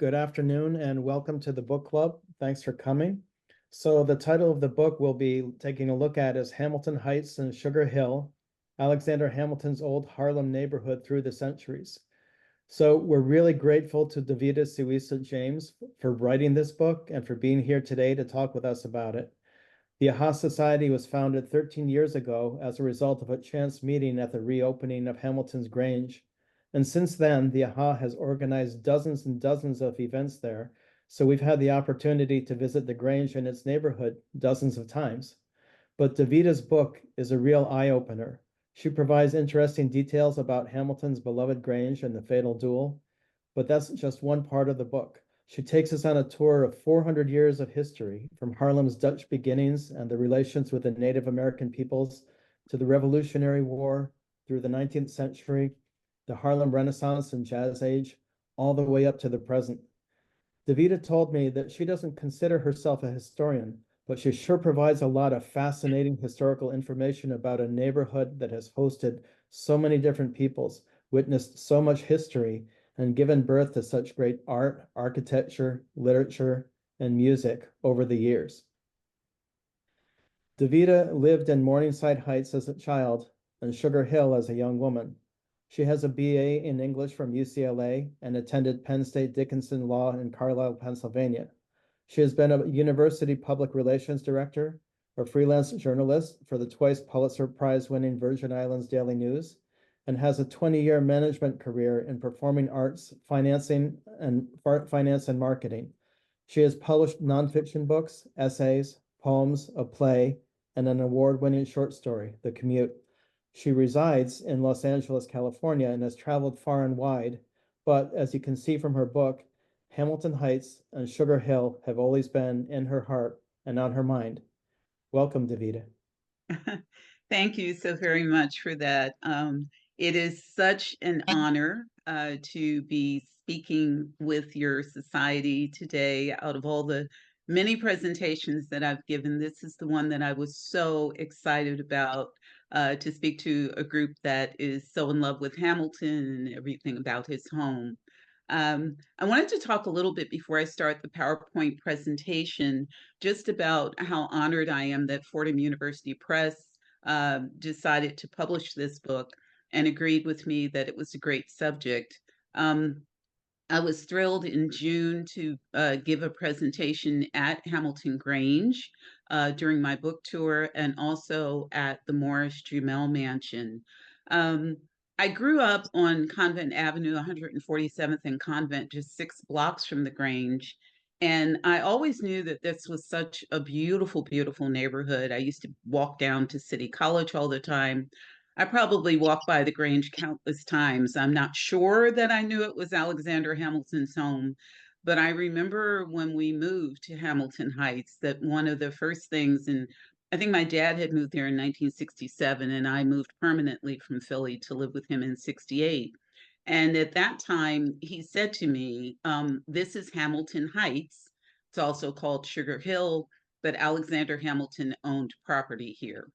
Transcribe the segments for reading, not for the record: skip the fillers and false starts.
Good afternoon and welcome to the book club. Thanks for coming. So the title of the book we'll be taking a look at is Hamilton Heights and Sugar Hill, Alexander Hamilton's Old Harlem Neighborhood Through the Centuries. So we're really grateful to Davida Siwisa James for writing this book and for being here today to talk with us about it. The AHA Society was founded 13 years ago as a result of a chance meeting at the reopening of Hamilton's Grange. And since then, the AHA has organized dozens and dozens of events there. So we've had the opportunity to visit the Grange and its neighborhood dozens of times. But Davida's book is a real eye-opener. She provides interesting details about Hamilton's beloved Grange and the fatal duel. But that's just one part of the book. She takes us on a tour of 400 years of history, from Harlem's Dutch beginnings and the relations with the Native American peoples to the Revolutionary War, through the 19th century, the Harlem Renaissance and Jazz Age, all the way up to the present. Davida told me that she doesn't consider herself a historian, but she sure provides a lot of fascinating historical information about a neighborhood that has hosted so many different peoples, witnessed so much history, and given birth to such great art, architecture, literature, and music over the years. Davida lived in Morningside Heights as a child and Sugar Hill as a young woman. She has a BA in English from UCLA and attended Penn State Dickinson Law in Carlisle, Pennsylvania. She has been a university public relations director, a freelance journalist for the twice Pulitzer Prize-winning Virgin Islands Daily News, and has a 20-year management career in performing arts, finance and marketing. She has published nonfiction books, essays, poems, a play, and an award-winning short story, The Commute. She resides in Los Angeles, California, and has traveled far and wide, but as you can see from her book, Hamilton Heights and Sugar Hill have always been in her heart and on her mind. Welcome, Davida. Thank you so very much for that. It is such an honor to be speaking with your society today. Out of all the many presentations that I've given, this is the one that I was so excited about, to speak to a group that is so in love with Hamilton and everything about his home. I wanted to talk a little bit before I start the PowerPoint presentation, just about how honored I am that Fordham University Press decided to publish this book and agreed with me that it was a great subject. I was thrilled in June to give a presentation at Hamilton Grange during my book tour, and also at the Morris Jumel Mansion. I grew up on Convent Avenue, 147th and Convent, just 6 blocks from the Grange. And I always knew that this was such a beautiful, beautiful neighborhood. I used to walk down to City College all the time. I probably walked by the Grange countless times. I'm not sure that I knew it was Alexander Hamilton's home, but I remember when we moved to Hamilton Heights that one of the first things, and I think my dad had moved there in 1967, and I moved permanently from Philly to live with him in 68. And at that time, he said to me, this is Hamilton Heights. It's also called Sugar Hill, but Alexander Hamilton owned property here.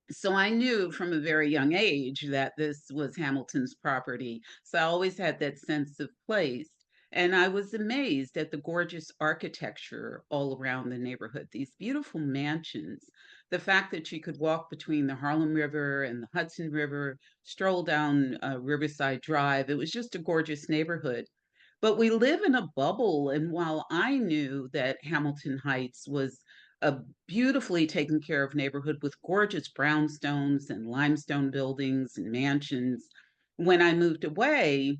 So I knew from a very young age that this was Hamilton's property. So I always had that sense of place. And I was amazed at the gorgeous architecture all around the neighborhood, these beautiful mansions. The fact that you could walk between the Harlem River and the Hudson River, stroll down Riverside Drive. It was just a gorgeous neighborhood. But we live in a bubble. And while I knew that Hamilton Heights was a beautifully taken care of neighborhood with gorgeous brownstones and limestone buildings and mansions, when I moved away,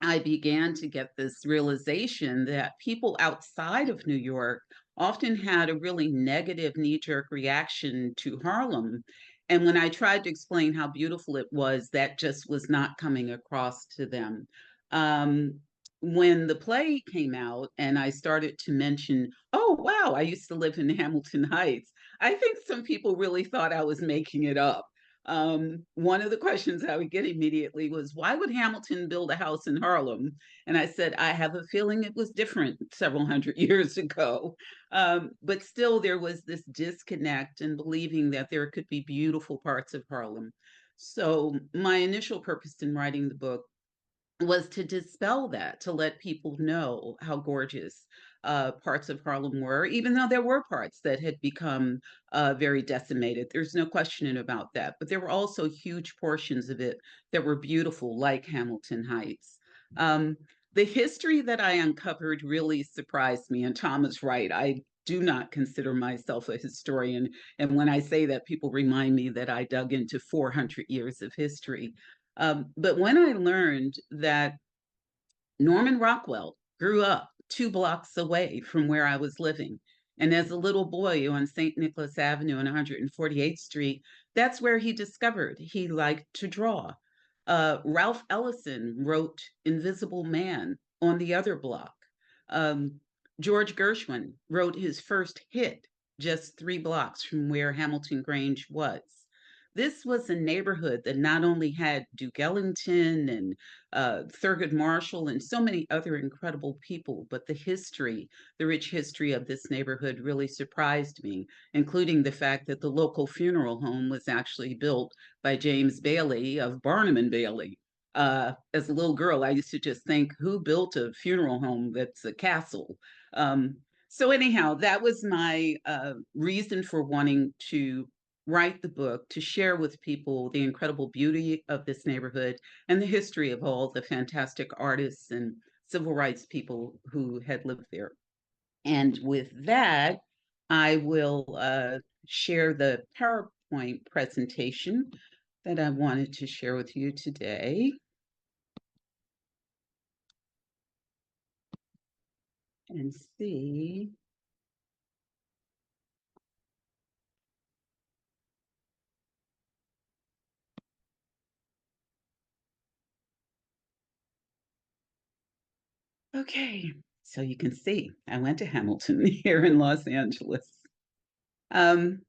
I began to get this realization that people outside of New York often had a really negative knee-jerk reaction to Harlem. And when I tried to explain how beautiful it was, that just was not coming across to them. Um, when the play came out and I started to mention, oh, wow, I used to live in Hamilton Heights, I think some people really thought I was making it up. One of the questions I would get immediately was, why would Hamilton build a house in Harlem? And I said, I have a feeling it was different several hundred years ago. But still, there was this disconnect in believing that there could be beautiful parts of Harlem. So my initial purpose in writing the book was to dispel that, to let people know how gorgeous parts of Harlem were, even though there were parts that had become very decimated. There's no question about that. But there were also huge portions of it that were beautiful, like Hamilton Heights. Um, the history that I uncovered really surprised me, and Tom is right. I do not consider myself a historian. And when I say that, people remind me that I dug into 400 years of history. But when I learned that Norman Rockwell grew up 2 blocks away from where I was living, and as a little boy on St. Nicholas Avenue and 148th Street, that's where he discovered he liked to draw. Ralph Ellison wrote Invisible Man on the other block. Um, George Gershwin wrote his first hit just 3 blocks from where Hamilton Grange was. This was a neighborhood that not only had Duke Ellington and Thurgood Marshall and so many other incredible people, but the history, the rich history of this neighborhood really surprised me, including the fact that the local funeral home was actually built by James Bailey of Barnum and Bailey. As a little girl, I used to just think, who built a funeral home that's a castle? Um, so anyhow, that was my reason for wanting to write the book, to share with people the incredible beauty of this neighborhood and the history of all the fantastic artists and civil rights people who had lived there. And with that, I will share the PowerPoint presentation that I wanted to share with you today. And see. Okay, so you can see I went to Hamilton here in Los Angeles. Um,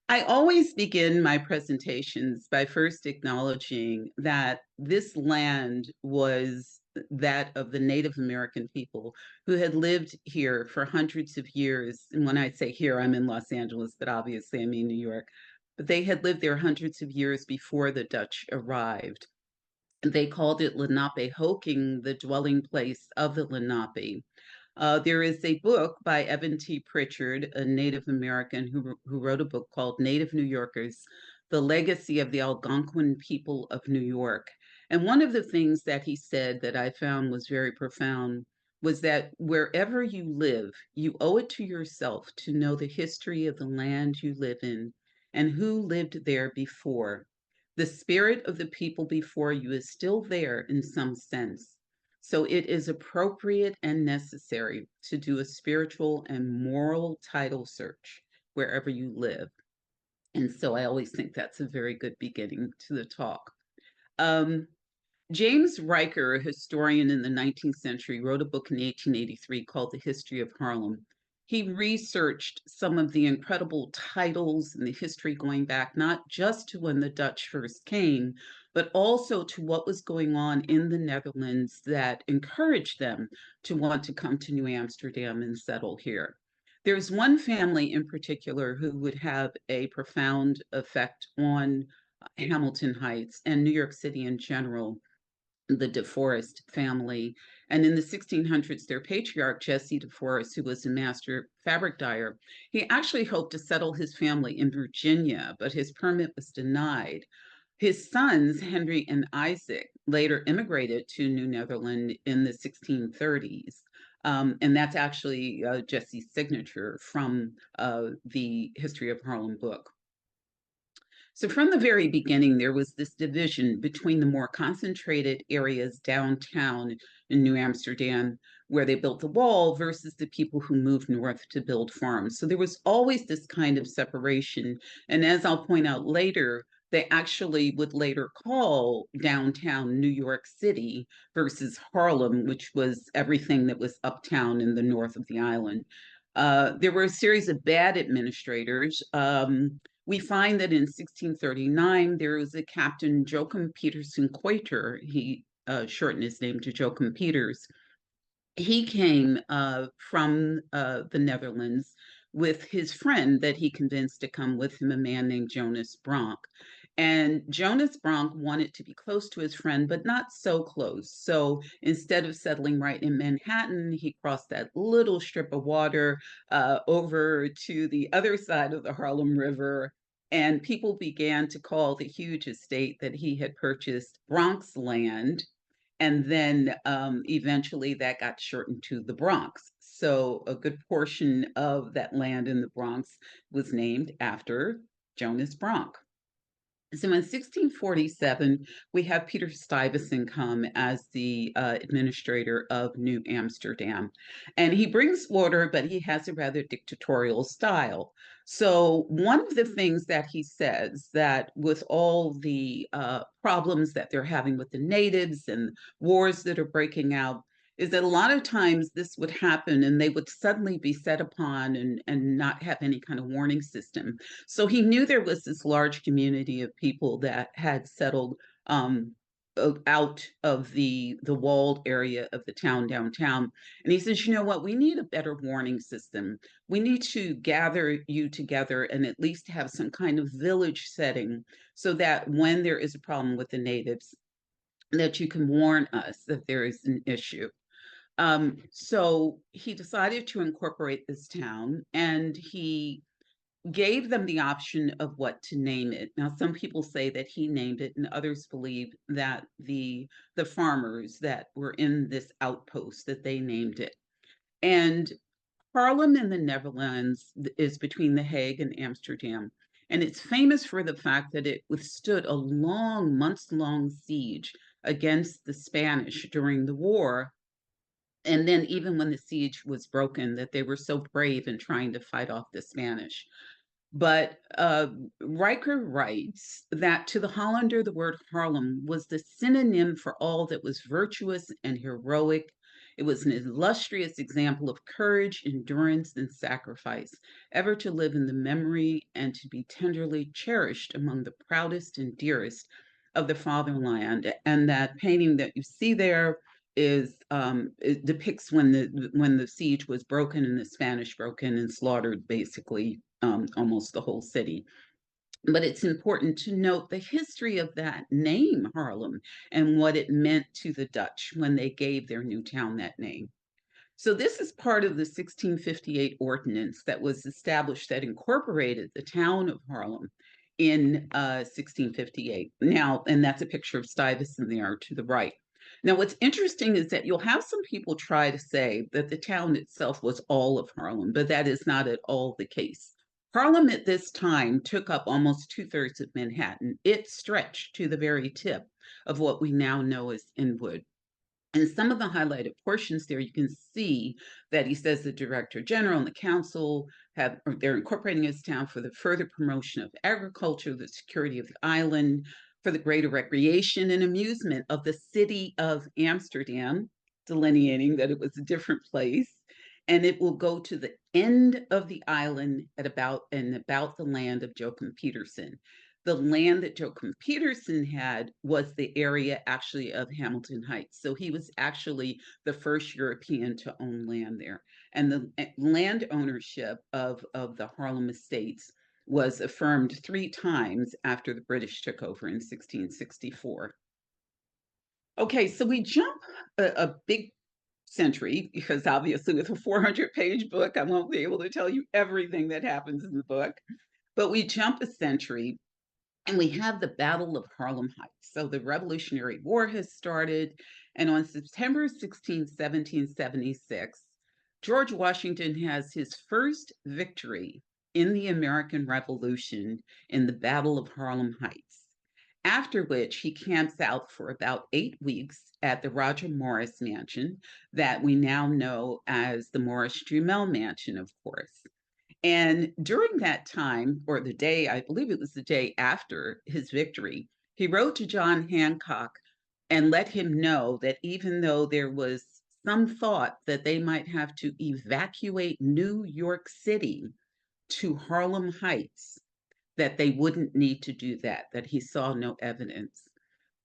I always begin my presentations by first acknowledging that this land was that of the Native American people who had lived here for hundreds of years. And when I say here, I'm in Los Angeles, but obviously I mean New York. But they had lived there hundreds of years before the Dutch arrived. They called it Lenape-Hoking, the dwelling place of the Lenape. There is a book by Evan T. Pritchard, a Native American who wrote a book called Native New Yorkers, The Legacy of the Algonquin People of New York. And one of the things that he said that I found was very profound was that wherever you live, you owe it to yourself to know the history of the land you live in and who lived there before. The spirit of the people before you is still there in some sense. So it is appropriate and necessary to do a spiritual and moral title search wherever you live. And so I always think that's a very good beginning to the talk. Um, James Riker, a historian in the 19th century, wrote a book in 1883 called The History of Harlem. He researched some of the incredible titles and the history going back not just to when the Dutch first came, but also to what was going on in the Netherlands that encouraged them to want to come to New Amsterdam and settle here. There's one family in particular who would have a profound effect on Hamilton Heights and New York City in general, the DeForest family. And in the 1600s, their patriarch, Jesse DeForest, who was a master fabric dyer, he actually hoped to settle his family in Virginia, but his permit was denied. His sons, Henry and Isaac, later immigrated to New Netherland in the 1630s. And that's actually Jesse's signature from the History of Harlem book. So from the very beginning, there was this division between the more concentrated areas downtown in New Amsterdam, where they built the wall, versus the people who moved north to build farms. So there was always this kind of separation. And as I'll point out later, they actually would later call downtown New York City versus Harlem, which was everything that was uptown in the north of the island. There were a series of bad administrators. We find that in 1639, there was a Captain Joachim Peterson Coiter. He shortened his name to Joachim Peters. He came from the Netherlands with his friend that he convinced to come with him, a man named Jonas Bronk. And Jonas Bronk wanted to be close to his friend, but not so close. So instead of settling right in Manhattan, he crossed that little strip of water over to the other side of the Harlem River. And people began to call the huge estate that he had purchased Bronx land. And then eventually that got shortened to the Bronx. So a good portion of that land in the Bronx was named after Jonas Bronk. So in 1647, we have Peter Stuyvesant come as the administrator of New Amsterdam. And he brings order, but he has a rather dictatorial style. So one of the things that he says that with all the problems that they're having with the natives and wars that are breaking out, is that a lot of times this would happen and they would suddenly be set upon and not have any kind of warning system. So he knew there was this large community of people that had settled out of the walled area of the town downtown. And he says, you know what, we need a better warning system. We need to gather you together and at least have some kind of village setting so that when there is a problem with the natives, that you can warn us that there is an issue. So he decided to incorporate this town, and he gave them the option of what to name it. Now, some people say that he named it, and others believe that the farmers that were in this outpost that they named it. And Harlem in the Netherlands is between The Hague and Amsterdam. And it's famous for the fact that it withstood a long, months-long siege against the Spanish during the war. And then even when the siege was broken, that they were so brave in trying to fight off the Spanish. But Riker writes that to the Hollander, the word Harlem was the synonym for all that was virtuous and heroic. It was an illustrious example of courage, endurance, and sacrifice, ever to live in the memory and to be tenderly cherished among the proudest and dearest of the fatherland. And that painting that you see there is it depicts when the siege was broken and the Spanish broke in and slaughtered basically almost the whole city. But it's important to note the history of that name, Harlem, and what it meant to the Dutch when they gave their new town that name. So this is part of the 1658 ordinance that was established that incorporated the town of Harlem in 1658. Now, and that's a picture of Stuyvesant there to the right. Now, what's interesting is that you'll have some people try to say that the town itself was all of Harlem, but that is not at all the case. Harlem at this time took up almost two-thirds of Manhattan. It stretched to the very tip of what we now know as Inwood. And some of the highlighted portions there, you can see that he says the director general and the council they're incorporating his town for the further promotion of agriculture, the security of the island, for the greater recreation and amusement of the city of Amsterdam, delineating that it was a different place. And it will go to the end of the island about the land of Joachim Petersen. The land that Joachim Petersen had was the area actually of Hamilton Heights. So he was actually the first European to own land there. And the land ownership of the Harlem estates was affirmed 3 times after the British took over in 1664. Okay, so we jump a big century, because obviously with a 400-page book, I won't be able to tell you everything that happens in the book. But we jump a century and we have the Battle of Harlem Heights. So the Revolutionary War has started, and on September 16, 1776, George Washington has his first victory in the American Revolution in the Battle of Harlem Heights. After which he camps out for about 8 weeks at the Roger Morris Mansion that we now know as the Morris-Jumel Mansion, of course. And during that time, or the day, I believe it was the day after his victory, he wrote to John Hancock and let him know that even though there was some thought that they might have to evacuate New York City to Harlem Heights, that they wouldn't need to do that he saw no evidence.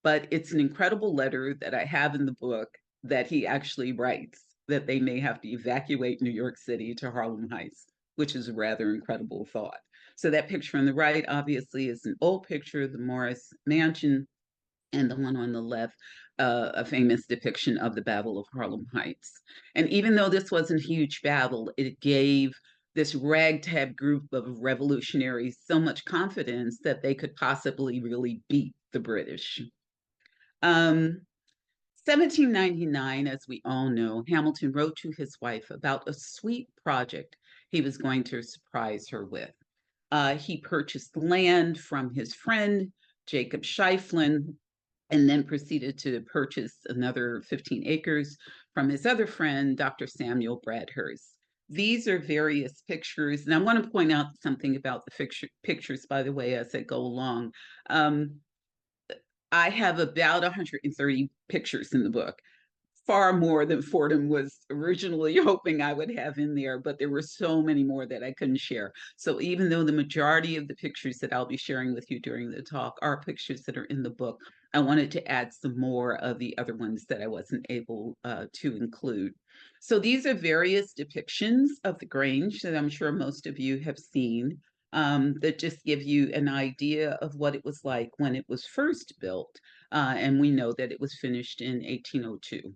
But it's an incredible letter that I have in the book that he actually writes that they may have to evacuate New York City to Harlem Heights, which is a rather incredible thought. So that picture on the right obviously is an old picture of the Morris Mansion, and the one on the left, a famous depiction of the Battle of Harlem Heights. And even though this wasn't a huge battle, it gave this ragtag group of revolutionaries so much confidence that they could possibly really beat the British. 1799, as we all know, Hamilton wrote to his wife about a sweet project he was going to surprise her with. He purchased land from his friend, Jacob Schieffelin, and then proceeded to purchase another 15 acres from his other friend, Dr. Samuel Bradhurst. These are various pictures, and I want to point out something about the pictures, by the way, as I go along. I have about 130 pictures in the book, far more than Fordham was originally hoping I would have in there, but there were so many more that I couldn't share. So even though the majority of the pictures that I'll be sharing with you during the talk are pictures that are in the book, I wanted to add some more of the other ones that I wasn't able to include. So these are various depictions of the Grange that I'm sure most of you have seen, that just give you an idea of what it was like when it was first built. And we know that it was finished in 1802.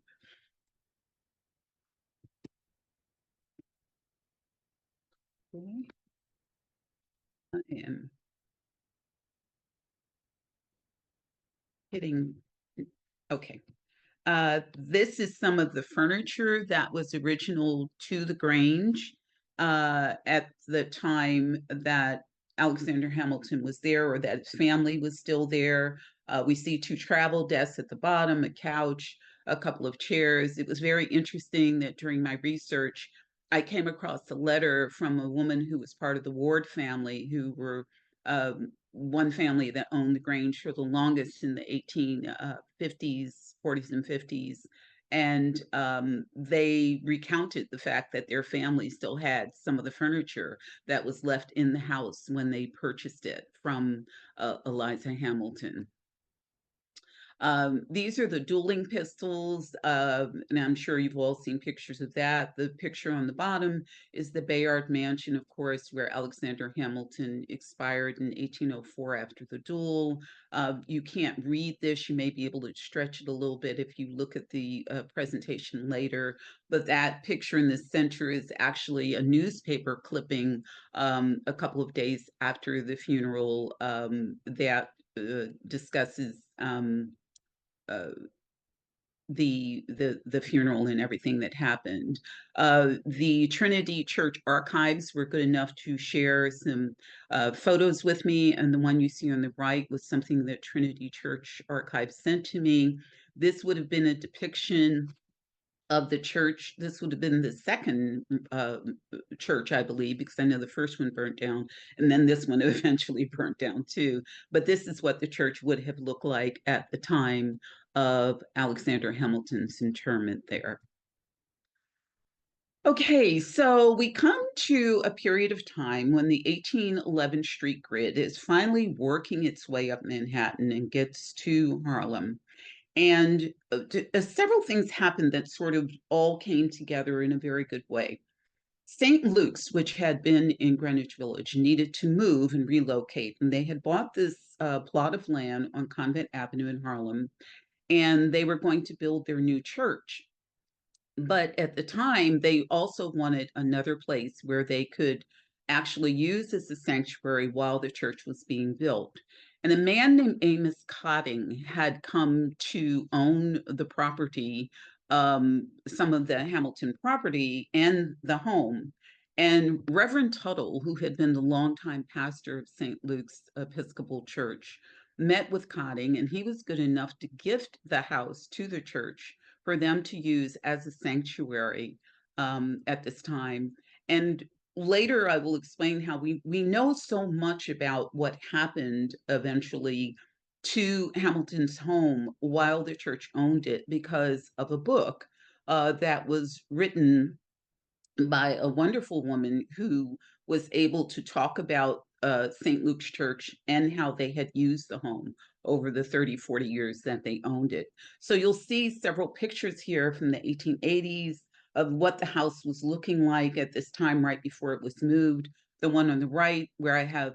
I am hitting, okay. This is some of the furniture that was original to the Grange at the time that Alexander Hamilton was there, or that his family was still there. We see two travel desks at the bottom, a couch, a couple of chairs. It was very interesting that during my research, I came across a letter from a woman who was part of the Ward family, who were one family that owned the Grange for the longest in the 1850s, 40s, and 50s. And they recounted the fact that their family still had some of the furniture that was left in the house when they purchased it from Eliza Hamilton. These are the dueling pistols, and I'm sure you've all seen pictures of that. The picture on the bottom is the Bayard Mansion, of course, where Alexander Hamilton expired in 1804 after the duel. You can't read this. You may be able to stretch it a little bit if you look at the presentation later, but that picture in the center is actually a newspaper clipping a couple of days after the funeral that discusses uh, the funeral and everything that happened. The Trinity Church archives were good enough to share some photos with me, and the one you see on the right was something that Trinity Church archives sent to me. This would have been a depiction of the church. This would have been the second church, I believe, because I know the first one burnt down, and then this one eventually burnt down too. But this is what the church would have looked like at the time of Alexander Hamilton's interment there. Okay, so we come to a period of time when the 1811 street grid is finally working its way up Manhattan and gets to Harlem. And several things happened that sort of all came together in a very good way. St. Luke's, which had been in Greenwich Village, needed to move and relocate. And they had bought this plot of land on Convent Avenue in Harlem, and they were going to build their new church. But at the time, they also wanted another place where they could actually use as a sanctuary while the church was being built. And a man named Amos Cotting had come to own the property, some of the Hamilton property and the home. And Reverend Tuttle, who had been the longtime pastor of St. Luke's Episcopal Church, met with Cotting, and he was good enough to gift the house to the church for them to use as a sanctuary at this time. And later, I will explain how we know so much about what happened eventually to Hamilton's home while the church owned it because of a book that was written by a wonderful woman who was able to talk about St. Luke's Church and how they had used the home over the 30, 40 years that they owned it. So you'll see several pictures here from the 1880s of what the house was looking like at this time right before it was moved. The one on the right, where I have,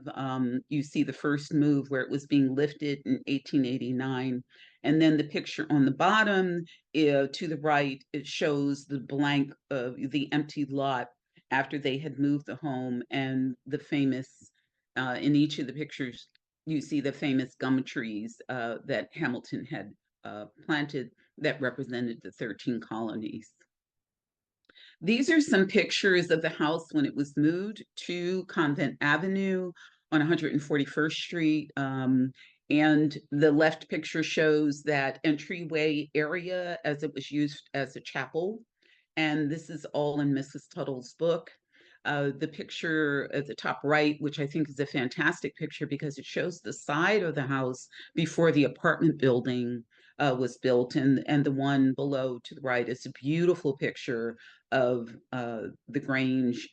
you see the first move where it was being lifted in 1889. And then the picture on the bottom to the right, it shows the blank, the empty lot after they had moved the home, and the famous, in each of the pictures, you see the famous gum trees that Hamilton had planted that represented the 13 colonies. These are some pictures of the house when it was moved to Convent Avenue on 141st Street. And the left picture shows that entryway area as it was used as a chapel. And this is all in Mrs. Tuttle's book. The picture at the top right, which I think is a fantastic picture because it shows the side of the house before the apartment building was built. And the one below to the right is a beautiful picture of the Grange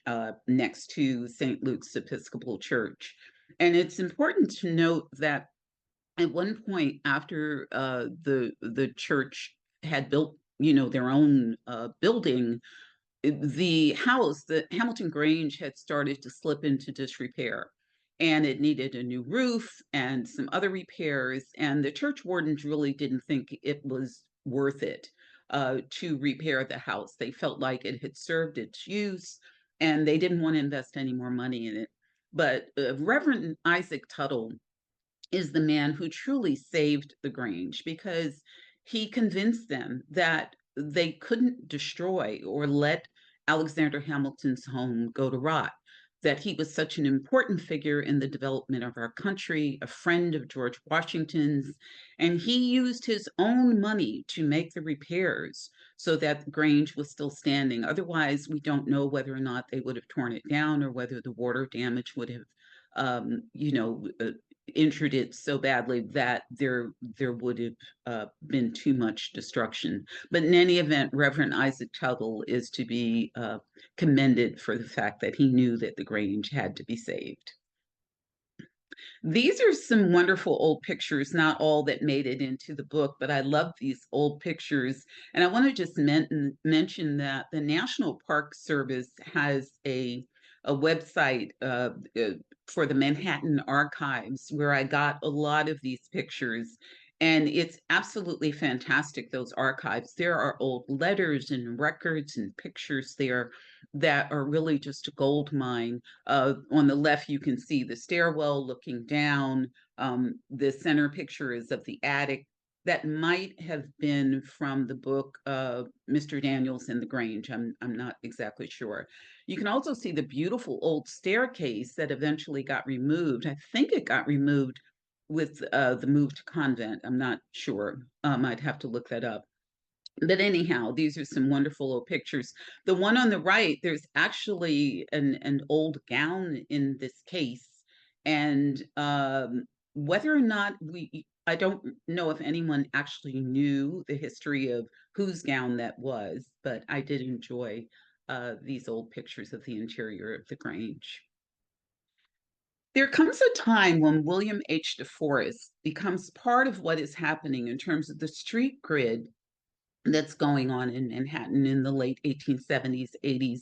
next to St. Luke's Episcopal Church. And it's important to note that at one point after the church had built, their own building, the house, the Hamilton Grange, had started to slip into disrepair, and it needed a new roof and some other repairs. And the church wardens really didn't think it was worth it to repair the house. They felt like it had served its use, and they didn't want to invest any more money in it. But Reverend Isaac Tuttle is the man who truly saved the Grange, because he convinced them that they couldn't destroy or let Alexander Hamilton's home go to rot, that he was such an important figure in the development of our country, a friend of George Washington's, and he used his own money to make the repairs so that the Grange was still standing. Otherwise, we don't know whether or not they would have torn it down, or whether the water damage would have injured it so badly that there would have been too much destruction. But in any event, Reverend Isaac Tuttle is to be commended for the fact that he knew that the Grange had to be saved. These are some wonderful old pictures, not all that made it into the book, but I love these old pictures. And I want to just mention that the National Park Service has a website for the Manhattan Archives, where I got a lot of these pictures. And it's absolutely fantastic, those archives. There are old letters and records and pictures there that are really just a gold mine. On the left, you can see the stairwell looking down. The center picture is of the attic. That might have been from the book Mr. Daniels and the Grange. I'm not exactly sure. You can also see the beautiful old staircase that eventually got removed. I think it got removed with the move to convent. I'm not sure. I'd have to look that up. But anyhow, these are some wonderful old pictures. The one on the right, there's actually an old gown in this case. And whether or not I don't know if anyone actually knew the history of whose gown that was, but I did enjoy these old pictures of the interior of the Grange. There comes a time when William H. DeForest becomes part of what is happening in terms of the street grid that's going on in Manhattan in the late 1870s, 80s.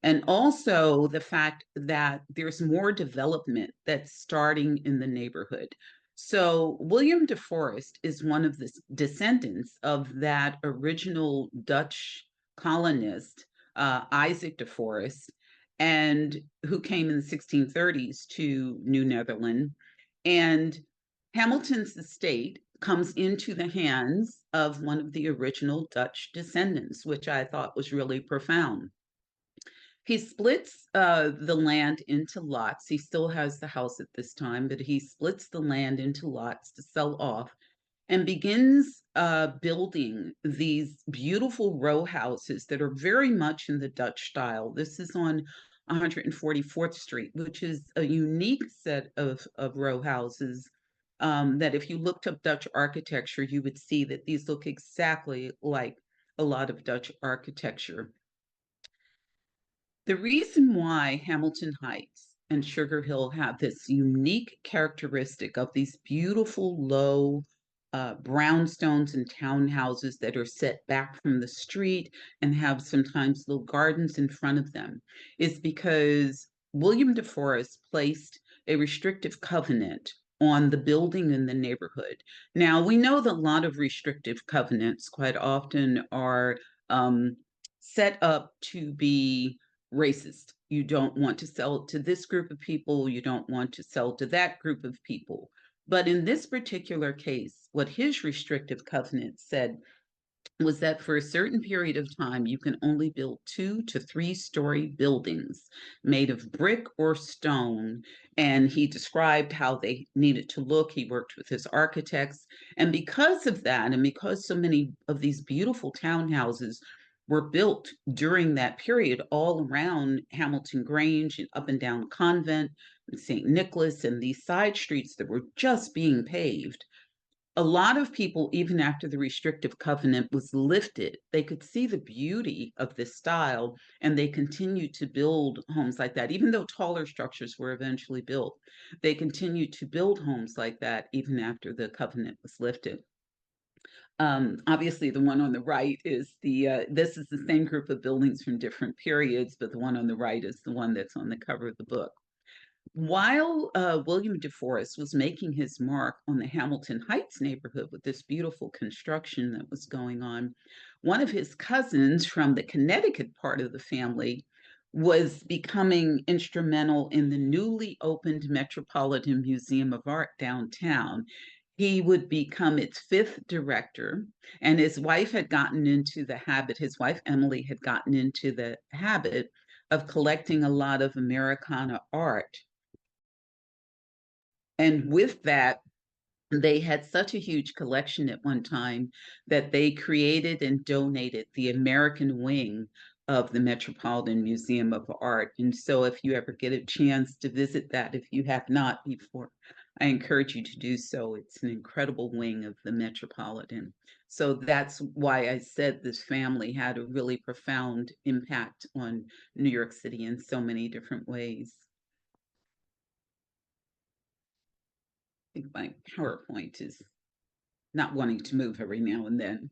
And also the fact that there's more development that's starting in the neighborhood. So William DeForest is one of the descendants of that original Dutch colonist, Isaac DeForest, and who came in the 1630s to New Netherland. And Hamilton's estate comes into the hands of one of the original Dutch descendants, which I thought was really profound. He splits the land into lots. He still has the house at this time, but he splits the land into lots to sell off, and begins building these beautiful row houses that are very much in the Dutch style. This is on 144th Street, which is a unique set of row houses that if you looked up Dutch architecture, you would see that these look exactly like a lot of Dutch architecture. The reason why Hamilton Heights and Sugar Hill have this unique characteristic of these beautiful low brownstones and townhouses that are set back from the street and have sometimes little gardens in front of them is because William DeForest placed a restrictive covenant on the building in the neighborhood. Now, we know that a lot of restrictive covenants quite often are um, set up to be racist. You don't want to sell to this group of people, you don't want to sell to that group of people. But in this particular case, what his restrictive covenant said was that for a certain period of time, you can only build 2 to 3 story buildings made of brick or stone. And he described how they needed to look. He worked with his architects. And because of that, and because so many of these beautiful townhouses were built during that period all around Hamilton Grange and up and down Convent and St. Nicholas and these side streets that were just being paved, a lot of people, even after the restrictive covenant was lifted, they could see the beauty of this style and they continued to build homes like that. Even though taller structures were eventually built, they continued to build homes like that even after the covenant was lifted. Obviously, the one on the right is this is the same group of buildings from different periods, but the one on the right is the one that's on the cover of the book. While William DeForest was making his mark on the Hamilton Heights neighborhood with this beautiful construction that was going on, one of his cousins from the Connecticut part of the family was becoming instrumental in the newly opened Metropolitan Museum of Art downtown. He would become its 5th director, and his wife had gotten into the habit, his wife Emily had gotten into the habit of collecting a lot of Americana art. And with that, they had such a huge collection at one time that they created and donated the American wing of the Metropolitan Museum of Art. And so, if you ever get a chance to visit that, if you have not before, I encourage you to do so. It's an incredible wing of the Metropolitan. So that's why I said this family had a really profound impact on New York City in so many different ways. I think my PowerPoint is not wanting to move every now and then.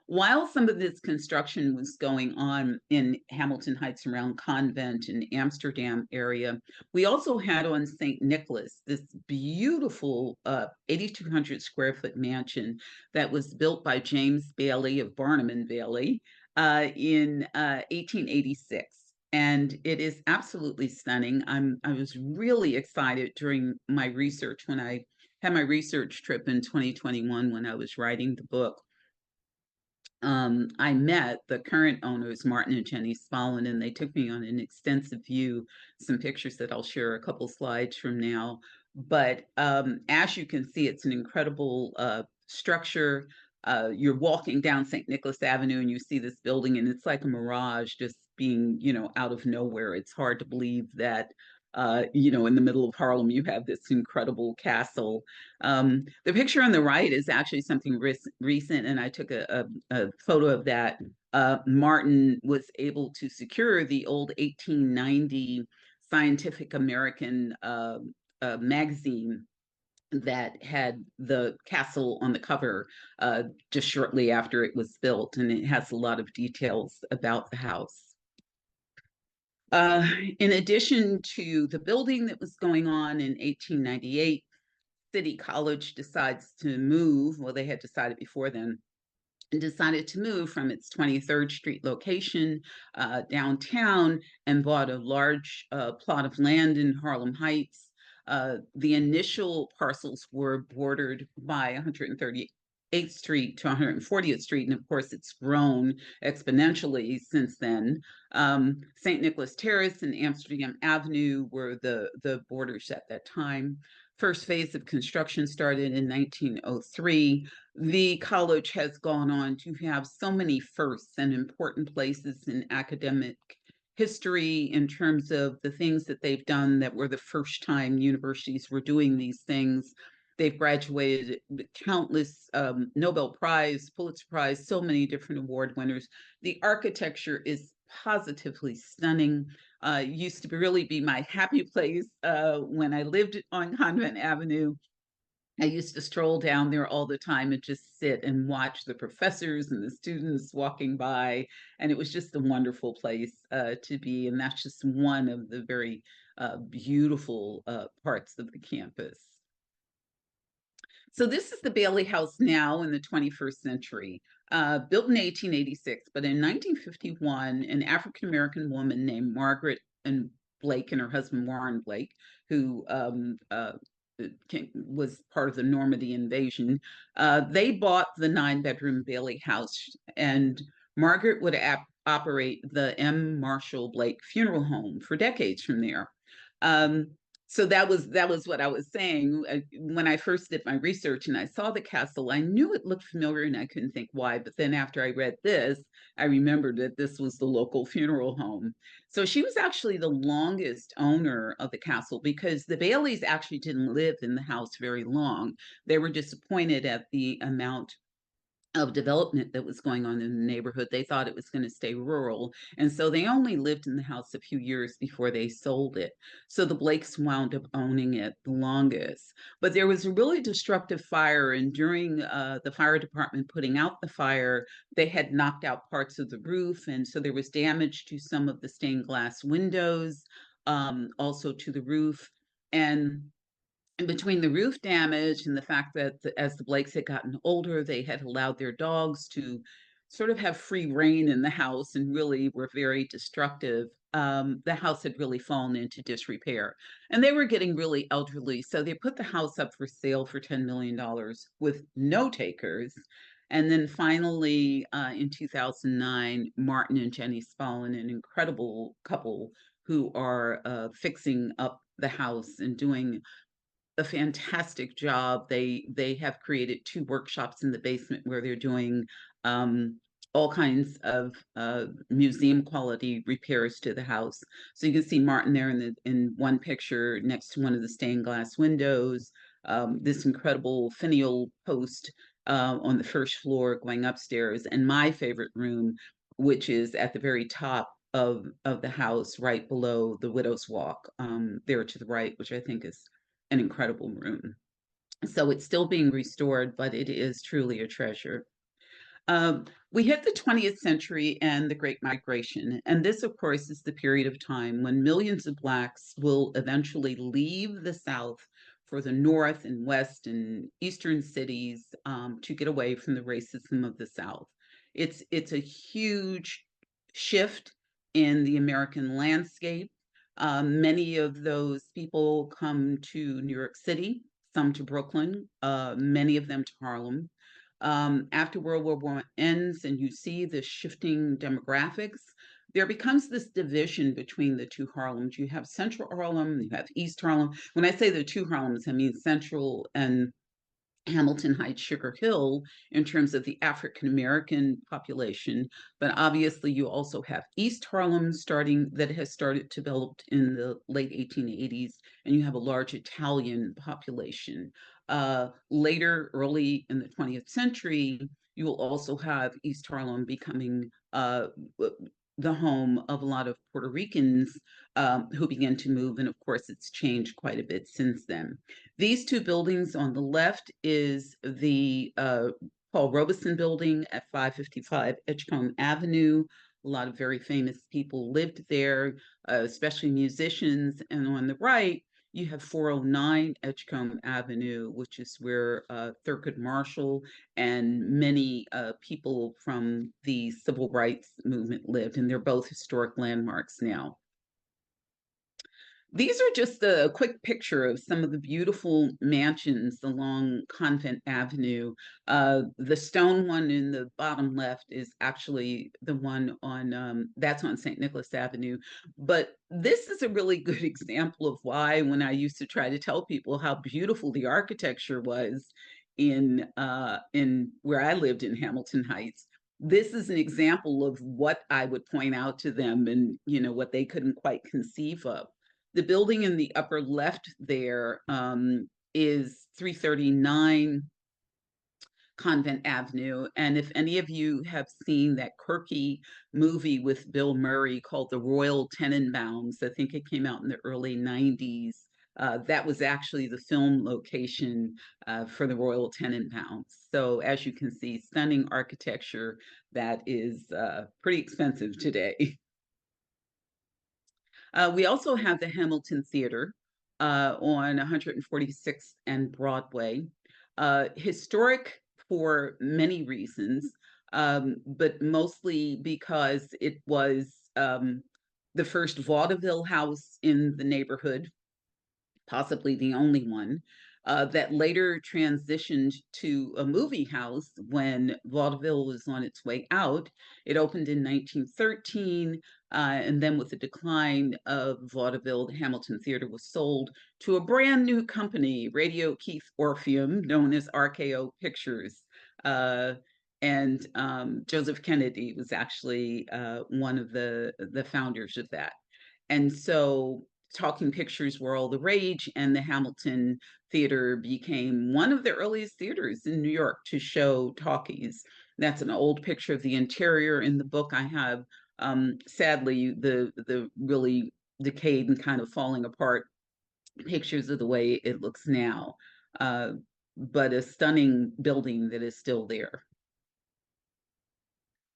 While some of this construction was going on in Hamilton Heights around Convent and Amsterdam area, we also had on St. Nicholas this beautiful 8,200 square foot mansion that was built by James Bailey of Barnum and Bailey in 1886. And it is absolutely stunning. I was really excited during my research when I had my research trip in 2021 when I was writing the book. I met the current owners, Martin and Jenny Spallin, and they took me on an extensive view, some pictures that I'll share a couple slides from now. But as you can see, it's an incredible structure. You're walking down St. Nicholas Avenue and you see this building, and it's like a mirage just being, out of nowhere. It's hard to believe that in the middle of Harlem, you have this incredible castle. The picture on the right is actually something recent, and I took a photo of that. Martin was able to secure the old 1890 Scientific American magazine that had the castle on the cover just shortly after it was built, and it has a lot of details about the house. In addition to the building that was going on in 1898, City College decides to move. Well, they had decided before then, and decided to move from its 23rd Street location downtown and bought a large plot of land in Harlem Heights. The initial parcels were bordered by 138th Street to 140th Street, and of course, it's grown exponentially since then. St. Nicholas Terrace and Amsterdam Avenue were the borders at that time. First phase of construction started in 1903. The college has gone on to have so many firsts and important places in academic history in terms of the things that they've done that were the first time universities were doing these things. They've graduated countless Nobel Prize, Pulitzer Prize, so many different award winners. The architecture is positively stunning. Used to really be my happy place when I lived on Convent Avenue. I used to stroll down there all the time and just sit and watch the professors and the students walking by. And it was just a wonderful place to be. And that's just one of the very beautiful parts of the campus. So this is the Bailey House now in the 21st century, built in 1886, but in 1951, an African-American woman named Margaret and Blake and her husband Warren Blake, who was part of the Normandy invasion, they bought the 9-bedroom Bailey House, and Margaret would operate the M. Marshall Blake Funeral Home for decades from there. So that was what I was saying. When I first did my research and I saw the castle, I knew it looked familiar and I couldn't think why. But then after I read this, I remembered that this was the local funeral home. So she was actually the longest owner of the castle because the Baileys actually didn't live in the house very long. They were disappointed at the amount of development that was going on in the neighborhood. They thought it was going to stay rural. And so they only lived in the house a few years before they sold it. So the Blakes wound up owning it the longest. But there was a really destructive fire. And during the fire department putting out the fire, they had knocked out parts of the roof. And so there was damage to some of the stained glass windows, also to the roof. And between the roof damage and the fact that as the Blakes had gotten older, they had allowed their dogs to sort of have free reign in the house and really were very destructive. The house had really fallen into disrepair and they were getting really elderly. So they put the house up for sale for $10 million with no takers. And then finally, in 2009, Martin and Jenny Spallin, an incredible couple who are fixing up the house and doing a fantastic job. They have created 2 workshops in the basement where they're doing all kinds of museum quality repairs to the house. So you can see Martin there in one picture next to one of the stained glass windows. This incredible finial post on the first floor going upstairs, and my favorite room, which is at the very top of the house, right below the Widow's Walk, there to the right, which I think is an incredible room. So it's still being restored, but it is truly a treasure. We hit the 20th century and the Great Migration. And this, of course, is the period of time when millions of Blacks will eventually leave the South for the North and West and Eastern cities to get away from the racism of the South. It's a huge shift in the American landscape. Many of those people come to New York City, some to Brooklyn, many of them to Harlem. After World War I ends and you see the shifting demographics, there becomes this division between the two Harlems. You have Central Harlem, you have East Harlem. When I say the two Harlems, I mean Central and Hamilton Heights, Sugar Hill, in terms of the African American population, but obviously you also have East Harlem that has started to develop in the late 1880s, and you have a large Italian population. Later, early in the 20th century, you will also have East Harlem becoming the home of a lot of Puerto Ricans who began to move, and of course, it's changed quite a bit since then. These 2 buildings on the left is the Paul Robeson building at 555 Edgecombe Avenue. A lot of very famous people lived there, especially musicians. And on the right, you have 409 Edgecombe Avenue, which is where Thurgood Marshall and many people from the civil rights movement lived. And they're both historic landmarks now. These are just a quick picture of some of the beautiful mansions along Convent Avenue. The stone one in the bottom left is actually the one that's on St. Nicholas Avenue. But this is a really good example of why, when I used to try to tell people how beautiful the architecture was in where I lived in Hamilton Heights, this is an example of what I would point out to them and, what they couldn't quite conceive of. The building in the upper left there is 339 Convent Avenue. And if any of you have seen that quirky movie with Bill Murray called The Royal Tenenbaums, I think it came out in the early 90s. that was actually the film location for the Royal Tenenbaums. So as you can see, stunning architecture that is pretty expensive today. We also have the Hamilton Theater on 146th and Broadway. Historic for many reasons, but mostly because it was the first vaudeville house in the neighborhood, possibly the only one, that later transitioned to a movie house when vaudeville was on its way out. It opened in 1913, and then with the decline of vaudeville, the Hamilton Theater was sold to a brand new company, Radio Keith Orpheum, known as RKO Pictures. And Joseph Kennedy was actually one of the founders of that. And so talking pictures were all the rage, and the Hamilton Theater became one of the earliest theaters in New York to show talkies. That's an old picture of the interior in the book. I have, sadly, the really decayed and kind of falling apart pictures of the way it looks now, but a stunning building that is still there.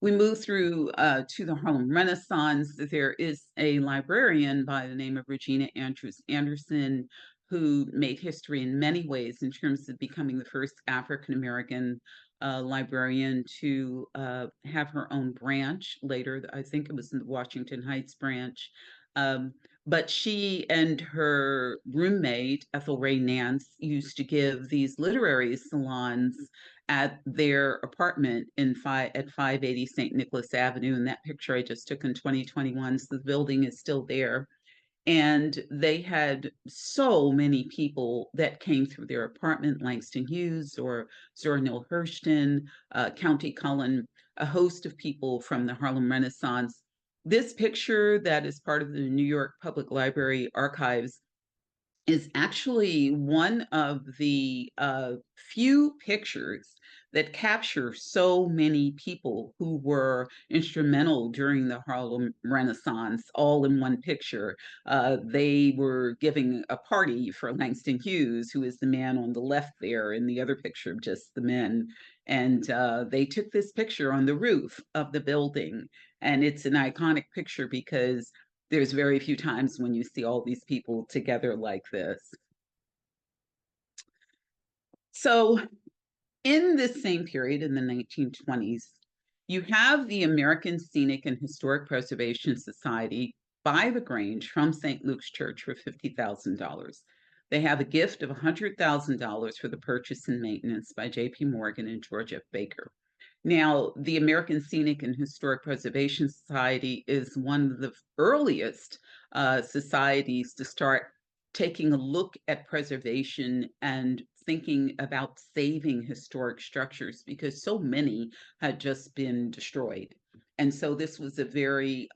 We move through to the Harlem Renaissance. There is a librarian by the name of Regina Andrews Anderson who made history in many ways in terms of becoming the first African American librarian to have her own branch. Later, I think it was in the Washington Heights branch. But she and her roommate, Ethel Ray Nance, used to give these literary salons at their apartment at 580 St. Nicholas Avenue. And that picture I just took in 2021, so the building is still there. And they had so many people that came through their apartment, Langston Hughes or Zora Neale Hurston, Countee Cullen, a host of people from the Harlem Renaissance. This picture that is part of the New York Public Library archives is actually one of the few pictures that capture so many people who were instrumental during the Harlem Renaissance, all in one picture. They were giving a party for Langston Hughes, who is the man on the left there in the other picture of just the men. And they took this picture on the roof of the building. And it's an iconic picture because there's very few times when you see all these people together like this. So in this same period, in the 1920s, you have the American Scenic and Historic Preservation Society buy the Grange from St. Luke's Church for $50,000. They have a gift of $100,000 for the purchase and maintenance by J.P. Morgan and George F. Baker. Now, the American Scenic and Historic Preservation Society is one of the earliest societies to start taking a look at preservation and thinking about saving historic structures because so many had just been destroyed. And so this was a very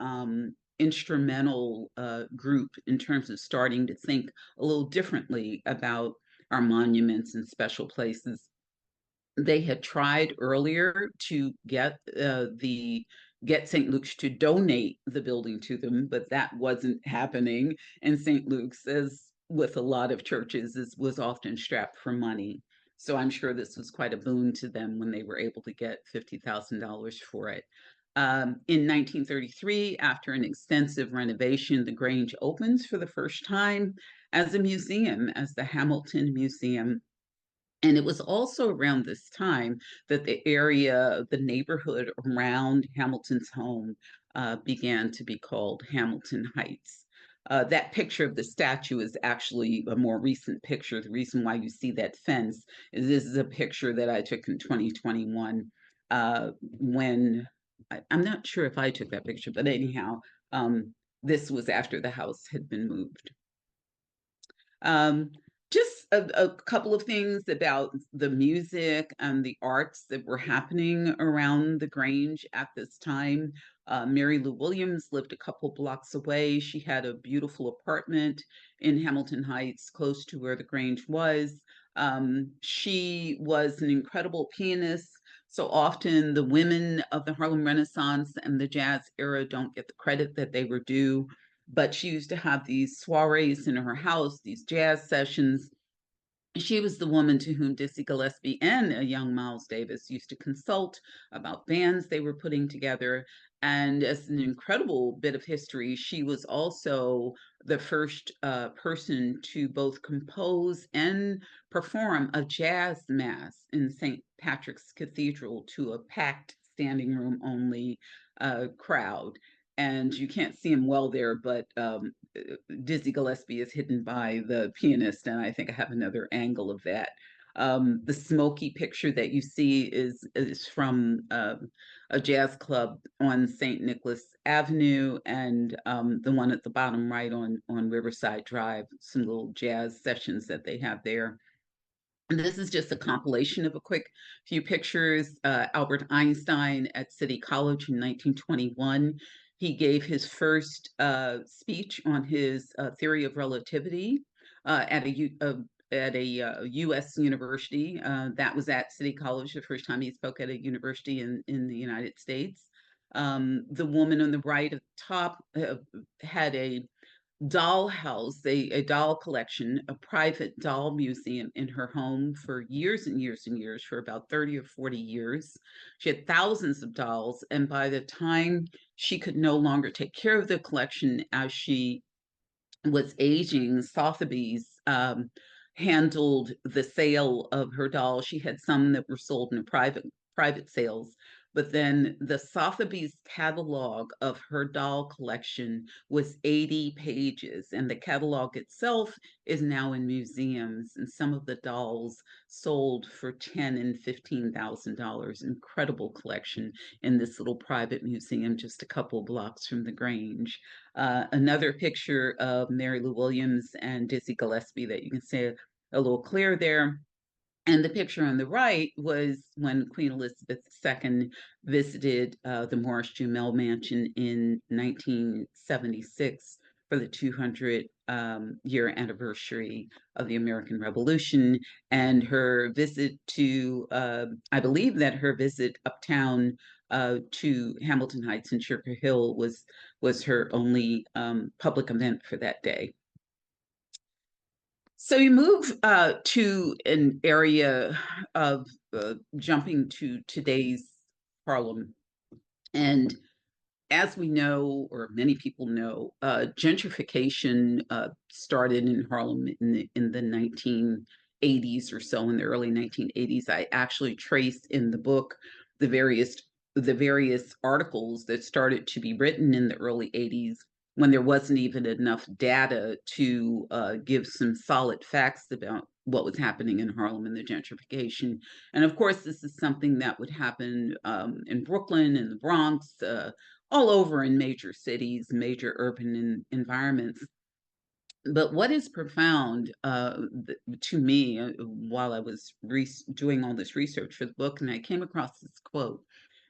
instrumental group in terms of starting to think a little differently about our monuments and special places. They had tried earlier to get St. Luke's to donate the building to them, but that wasn't happening. And St. Luke's, as with a lot of churches, was often strapped for money. So I'm sure this was quite a boon to them when they were able to get $50,000 for it. In 1933, after an extensive renovation, the Grange opens for the first time as a museum, as the Hamilton Museum. And it was also around this time that the area, the neighborhood around Hamilton's home began to be called Hamilton Heights. That picture of the statue is actually a more recent picture. The reason why you see that fence is this is a picture that I took in 2021 when, I'm not sure if I took that picture, but anyhow, this was after the house had been moved. Just a couple of things about the music and the arts that were happening around the Grange at this time. Mary Lou Williams lived a couple blocks away. She had a beautiful apartment in Hamilton Heights, close to where the Grange was. She was an incredible pianist. So often the women of the Harlem Renaissance and the jazz era don't get the credit that they were due. but she used to have these soirees in her house, these jazz sessions. She was the woman to whom Dizzy Gillespie and a young Miles Davis used to consult about bands they were putting together. And as an incredible bit of history, she was also the first person to both compose and perform a jazz mass in St. Patrick's Cathedral to a packed standing room only crowd. And you can't see him well there, but Dizzy Gillespie is hidden by the pianist, and I think I have another angle of that. The smoky picture that you see is from a jazz club on St. Nicholas Avenue, and the one at the bottom right on Riverside Drive, some little jazz sessions that they have there. And this is just a compilation of a quick few pictures. Albert Einstein at City College in 1921. He gave his first speech on his theory of relativity at a U.S. university. That was at City College, the first time he spoke at a university in the United States. The woman on the right at the top had a doll house, a doll collection, a private doll museum in her home for years and years and years, for about 30 or 40 years. She had thousands of dolls. And by the time she could no longer take care of the collection as she was aging, Sotheby's handled the sale of her dolls. She had some that were sold in private sales, but then the Sotheby's catalog of her doll collection was 80 pages, and the catalog itself is now in museums, and some of the dolls sold for $10,000 and $15,000. Incredible collection in this little private museum just a couple blocks from the Grange. Another picture of Mary Lou Williams and Dizzy Gillespie that you can see a little clear there. And the picture on the right was when Queen Elizabeth II visited the Morris Jumel Mansion in 1976 for the 200 year anniversary of the American Revolution. And her visit to, I believe that her visit uptown to Hamilton Heights and Sugar Hill was her only public event for that day. So you move to an area of jumping to today's Harlem. And as we know, or many people know, gentrification started in Harlem in the 1980s or so, in the early 1980s. I actually traced in the book the various articles that started to be written in the early 80s, when there wasn't even enough data to give some solid facts about what was happening in Harlem and the gentrification. And of course, this is something that would happen in Brooklyn, in the Bronx, all over in major cities, major urban environments. But what is profound to me while I was doing all this research for the book, and I came across this quote.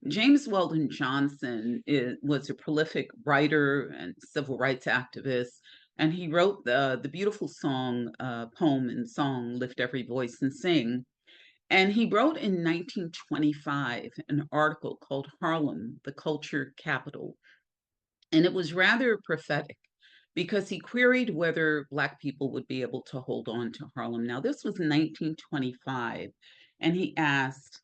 James Weldon Johnson was a prolific writer and civil rights activist, and he wrote the beautiful poem and song, Lift Every Voice and Sing. And he wrote in 1925 an article called Harlem, the Culture Capital. And it was rather prophetic because he queried whether Black people would be able to hold on to Harlem. Now, this was 1925, and he asked,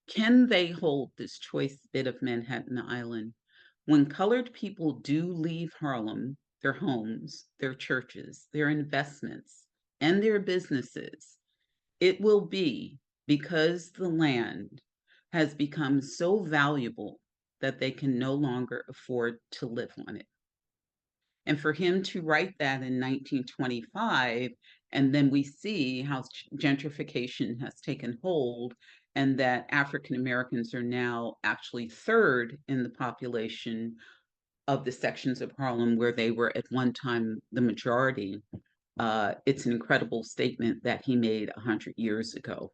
can they hold this choice bit of Manhattan Island when colored people do leave Harlem, their homes, their churches, their investments, and their businesses? It will be because the land has become so valuable that they can no longer afford to live on it. And for him to write that in 1925, and then we see how gentrification has taken hold, and that African Americans are now actually third in the population of the sections of Harlem where they were at one time the majority. It's an incredible statement that he made 100 years ago.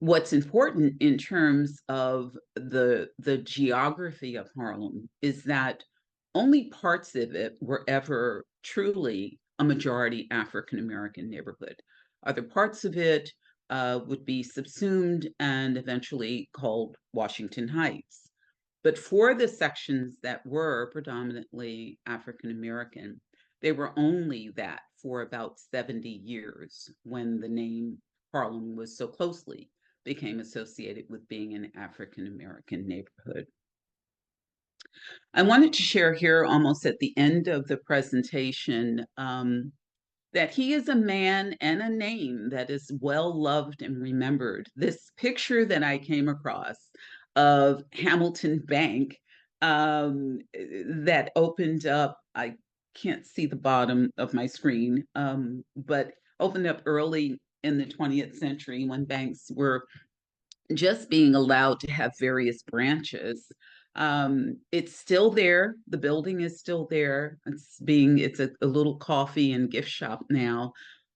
What's important in terms of the geography of Harlem is that only parts of it were ever truly a majority African American neighborhood. Other parts of it would be subsumed and eventually called Washington Heights. But for the sections that were predominantly African American, they were only that for about 70 years when the name Harlem was so closely became associated with being an African American neighborhood. I wanted to share here almost at the end of the presentation that he is a man and a name that is well loved and remembered. This picture that I came across of Hamilton Bank that opened up, I can't see the bottom of my screen, but opened up early in the 20th century when banks were just being allowed to have various branches. It's still there. The building is still there. It's a little coffee and gift shop now,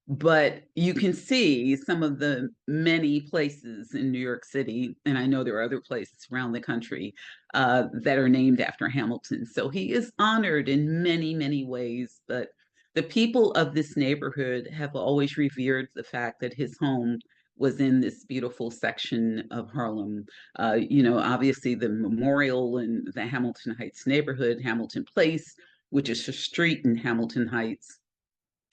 but you can see some of the many places in New York City, and I know there are other places around the country that are named after Hamilton. So he is honored in many, many ways, but the people of this neighborhood have always revered the fact that his home was in this beautiful section of Harlem. Obviously the memorial in the Hamilton Heights neighborhood, Hamilton Place, which is a street in Hamilton Heights,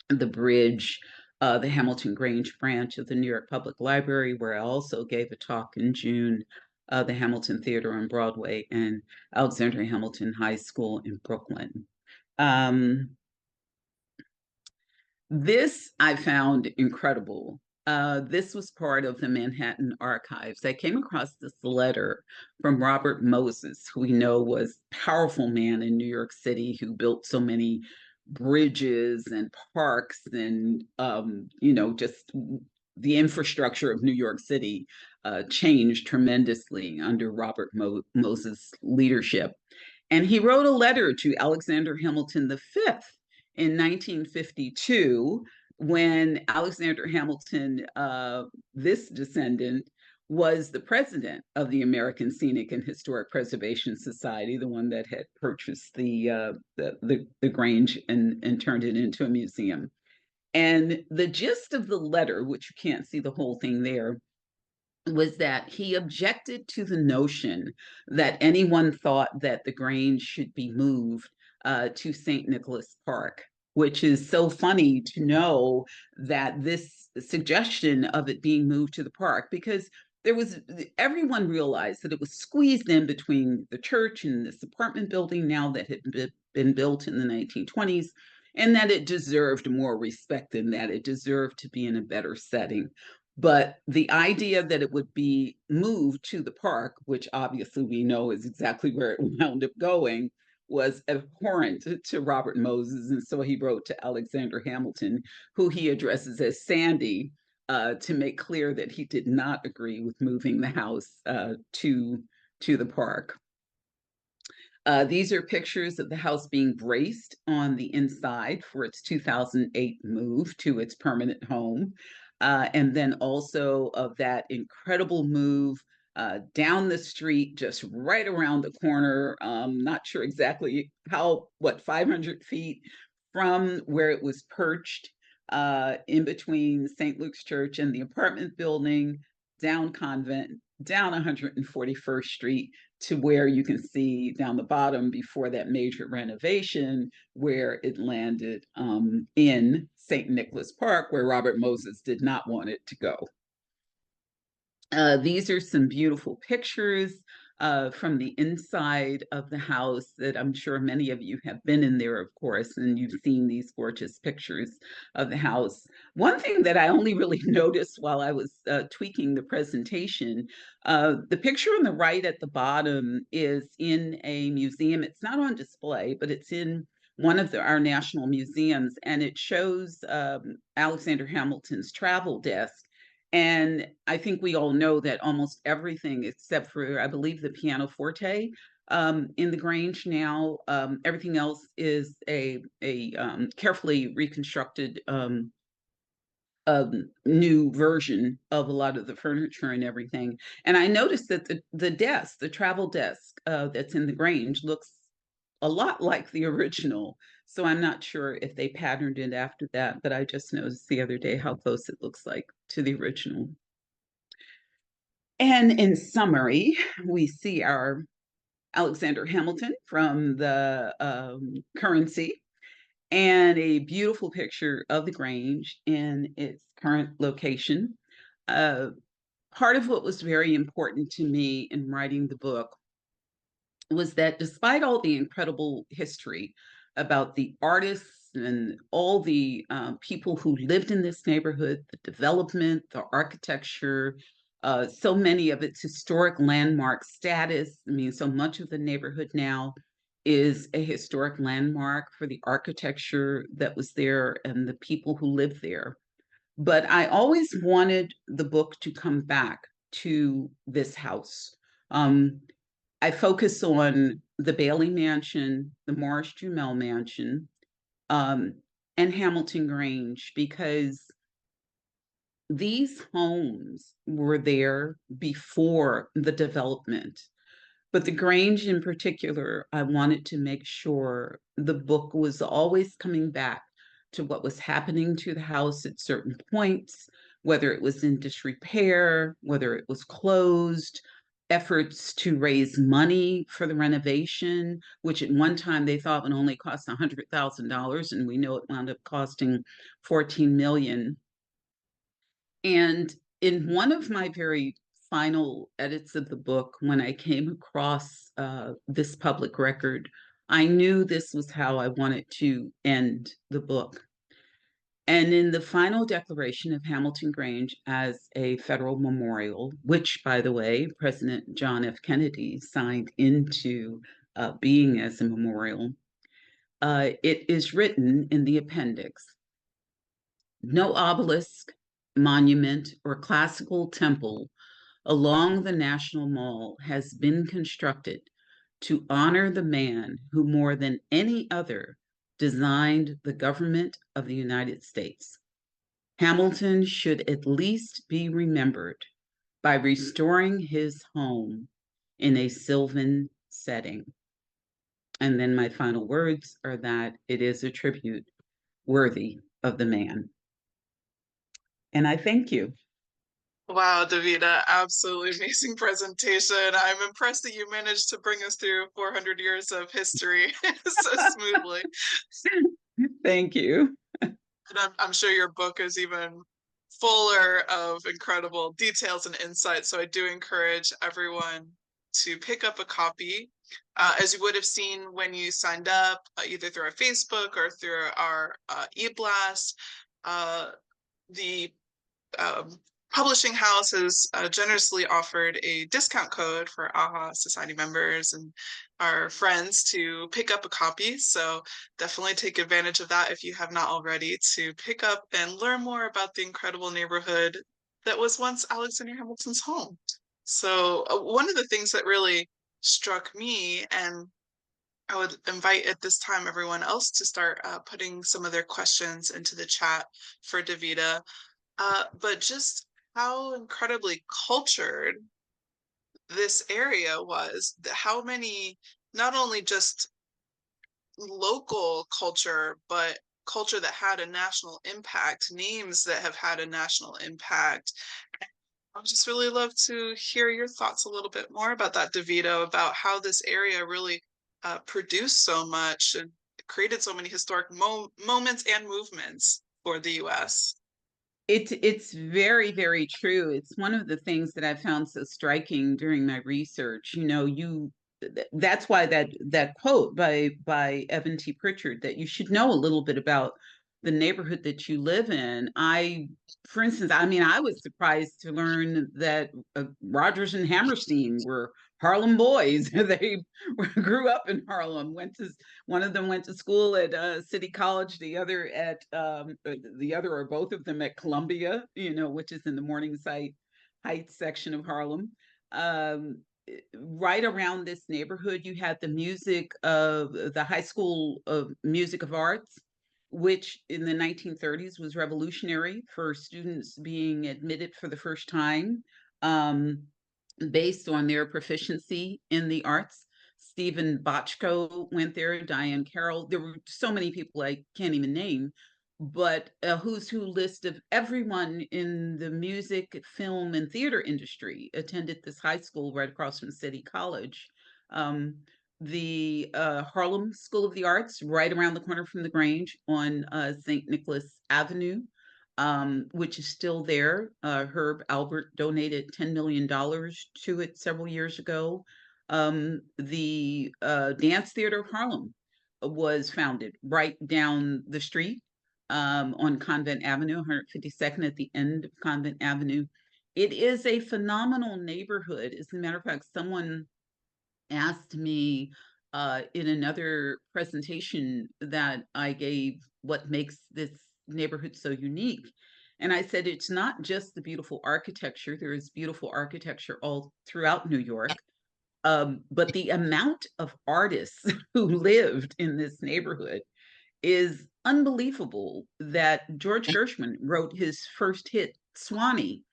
the bridge, the Hamilton Grange branch of the New York Public Library, where I also gave a talk in June, the Hamilton Theater on Broadway, and Alexander Hamilton High School in Brooklyn. This I found incredible. This was part of the Manhattan Archives. I came across this letter from Robert Moses, who we know was a powerful man in New York City who built so many bridges and parks and, just the infrastructure of New York City changed tremendously under Robert Moses' leadership. And he wrote a letter to Alexander Hamilton V in 1952 when Alexander Hamilton, this descendant, was the president of the American Scenic and Historic Preservation Society, the one that had purchased the Grange and turned it into a museum. And the gist of the letter, which you can't see the whole thing there, was that he objected to the notion that anyone thought that the Grange should be moved to St. Nicholas Park, which is so funny to know that this suggestion of it being moved to the park, because everyone realized that it was squeezed in between the church and this apartment building now that had been built in the 1920s, and that it deserved more respect than that. It deserved to be in a better setting. But the idea that it would be moved to the park, which obviously we know is exactly where it wound up going, was abhorrent to Robert Moses. And so he wrote to Alexander Hamilton, who he addresses as Sandy, to make clear that he did not agree with moving the house to the park. These are pictures of the house being braced on the inside for its 2008 move to its permanent home. And then also of that incredible move down the street, just right around the corner, not sure exactly 500 feet from where it was perched, in between St. Luke's Church and the apartment building, down Convent, down 141st Street, to where you can see down the bottom before that major renovation where it landed in St. Nicholas Park, where Robert Moses did not want it to go. These are some beautiful pictures from the inside of the house that I'm sure many of you have been in there, of course, and you've seen these gorgeous pictures of the house. One thing that I only really noticed while I was tweaking the presentation, the picture on the right at the bottom is in a museum. It's not on display, but it's in one of our national museums, and it shows Alexander Hamilton's travel desk. And I think we all know that almost everything, except for, I believe, the pianoforte in the Grange now, everything else is a carefully reconstructed new version of a lot of the furniture and everything. And I noticed that the travel desk that's in the Grange looks a lot like the original. So I'm not sure if they patterned it after that, but I just noticed the other day how close it looks like to the original. And in summary, we see our Alexander Hamilton from the Currency, and a beautiful picture of the Grange in its current location. Uh, Part of what was very important to me in writing the book was that despite all the incredible history about the artists and all the people who lived in this neighborhood, the development, the architecture, so many of its historic landmark status. I mean, so much of the neighborhood now is a historic landmark for the architecture that was there and the people who lived there. But I always wanted the book to come back to this house. Um, I focus on the Bailey Mansion, the Morris Jumel Mansion, um, and Hamilton Grange, because these homes were there before the development. But the Grange in particular, I wanted to make sure the book was always coming back to what was happening to the house at certain points, whether it was in disrepair, whether it was closed, efforts to raise money for the renovation, which at one time they thought would only cost $100,000, and we know it wound up costing 14 million. And in one of my very final edits of the book, when I came across this public record, I knew this was how I wanted to end the book. And in the final declaration of Hamilton Grange as a federal memorial, which, by the way, President John F. Kennedy signed into being as a memorial, it is written in the appendix: no obelisk, monument, or classical temple along the National Mall has been constructed to honor the man who, more than any other, designed the government of the United States. Hamilton should at least be remembered by restoring his home in a sylvan setting. And then my final words are that it is a tribute worthy of the man. And I thank you. Wow, Davida, absolutely amazing presentation. I'm impressed that you managed to bring us through 400 years of history so smoothly. Thank you. And I'm sure your book is even fuller of incredible details and insights. So I do encourage everyone to pick up a copy. As you would have seen when you signed up, either through our Facebook or through our e-blast, the publishing house has generously offered a discount code for AHA Society members and our friends to pick up a copy. So definitely take advantage of that if you have not already, to pick up and learn more about the incredible neighborhood that was once Alexander Hamilton's home. So one of the things that really struck me, and I would invite at this time everyone else to start putting some of their questions into the chat for Davida, but just how incredibly cultured this area was, how many, not only just local culture, but culture that had a national impact, names that have had a national impact. I would just really love to hear your thoughts a little bit more about that, Davida, about how this area really produced so much and created so many historic moments and movements for the U.S. It's very, very true. It's one of the things that I found so striking during my research. You know, that's why that quote by Evan T. Pritchard, that you should know a little bit about the neighborhood that you live in. For instance, I mean, I was surprised to learn that Rodgers and Hammerstein were Harlem boys. They grew up in Harlem. One of them went to school at City College, the other at the other or both of them at Columbia, you know, which is in the Morningside Heights section of Harlem. Right around this neighborhood, you had the music of the High School of Music of Arts, which in the 1930s was revolutionary for students being admitted for the first time, based on their proficiency in the arts. Stephen Bochco went there, Diane Carroll. There were so many people I can't even name, but a who's who list of everyone in the music, film, and theater industry attended this high school right across from City College. The Harlem School of the Arts, right around the corner from the Grange on St. Nicholas Avenue, which is still there. Herb Albert donated $10 million to it several years ago. The Dance Theater of Harlem was founded right down the street on Convent Avenue, 152nd at the end of Convent Avenue. It is a phenomenal neighborhood. As a matter of fact, someone asked me in another presentation that I gave what makes this neighborhood so unique. And I said, it's not just the beautiful architecture. There is beautiful architecture all throughout New York. But the amount of artists who lived in this neighborhood is unbelievable, that George Gershwin wrote his first hit, Swanee,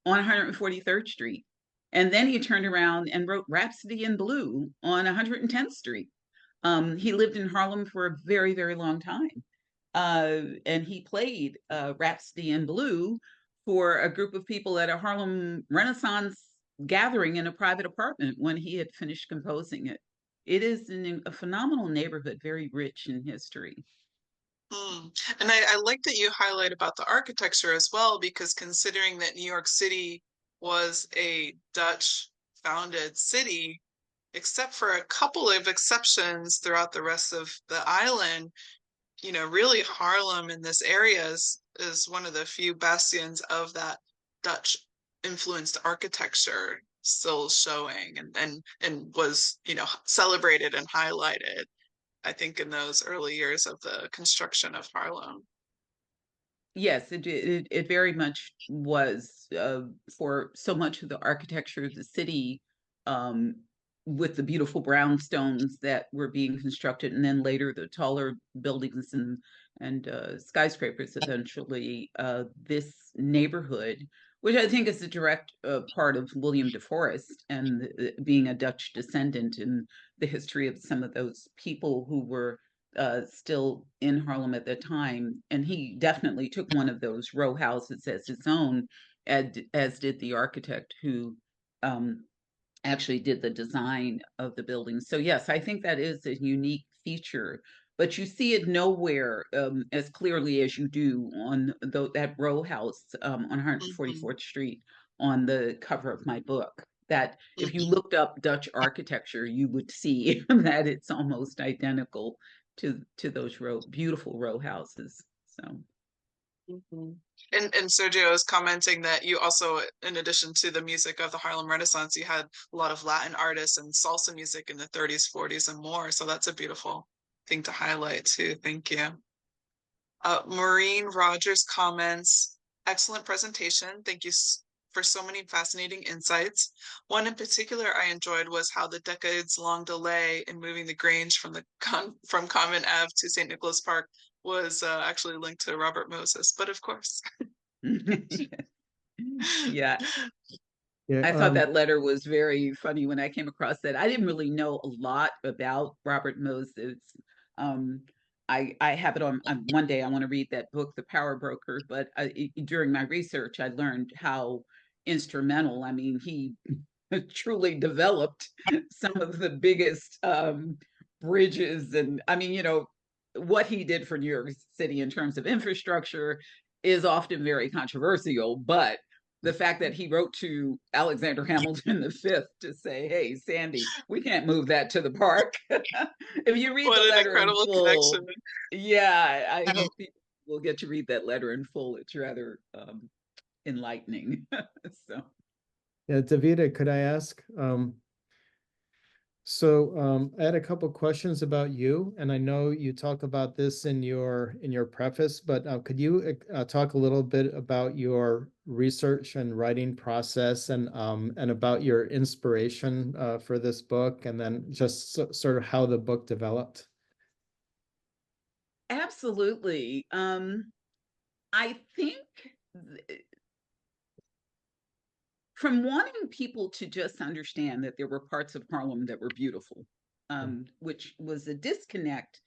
on 143rd Street. And then he turned around and wrote Rhapsody in Blue on 110th Street. He lived in Harlem for a very, very long time. And he played Rhapsody in Blue for a group of people at a Harlem Renaissance gathering in a private apartment when he had finished composing it. It is a phenomenal neighborhood, very rich in history. And I like that you highlight about the architecture as well, because considering that New York City was a Dutch founded city, except for a couple of exceptions throughout the rest of the island, you know, really Harlem in this area is one of the few bastions of that Dutch influenced architecture still showing and was, you know, celebrated and highlighted, I think, in those early years of the construction of Harlem. Yes, it very much was for so much of the architecture of the city, um, with the beautiful brownstones that were being constructed, and then later the taller buildings and skyscrapers. Eventually, this neighborhood, which I think is a direct part of William de Forest and being a Dutch descendant, and the history of some of those people who were still in Harlem at the time. And he definitely took one of those row houses as his own, as did the architect who actually did the design of the building. So yes, I think that is a unique feature, but you see it nowhere as clearly as you do on that row house on 144th Street on the cover of my book. That if you looked up Dutch architecture, you would see that it's almost identical to those beautiful row houses. So And Sergio is commenting that you also, in addition to the music of the Harlem Renaissance, you had a lot of Latin artists and salsa music in the 30s, 40s, and more. So that's a beautiful thing to highlight too. Thank you. Maureen Rogers comments, excellent presentation. Thank you for so many fascinating insights. One in particular I enjoyed was how the decades-long delay in moving the Grange from Convent Ave to St. Nicholas Park was actually linked to Robert Moses, but of course. Yeah. I thought that letter was very funny when I came across that. I didn't really know a lot about Robert Moses. I have it on one day. I want to read that book, The Power Broker. But during my research, I learned how instrumental. I mean, he truly developed some of the biggest bridges, and I mean, you know, what he did for New York City in terms of infrastructure is often very controversial, but the fact that he wrote to Alexander Hamilton V to say, "Hey, Sandy, we can't move that to the park." If you read the letter in full, yeah, I hope people will get to read that letter in full. It's rather enlightening. So, yeah, Davida, could I ask? I had a couple questions about you, and I know you talk about this in your preface, but could you talk a little bit about your research and writing process, and about your inspiration for this book, and then just sort of how the book developed? absolutely. I think from wanting people to just understand that there were parts of Harlem that were beautiful, which was a disconnect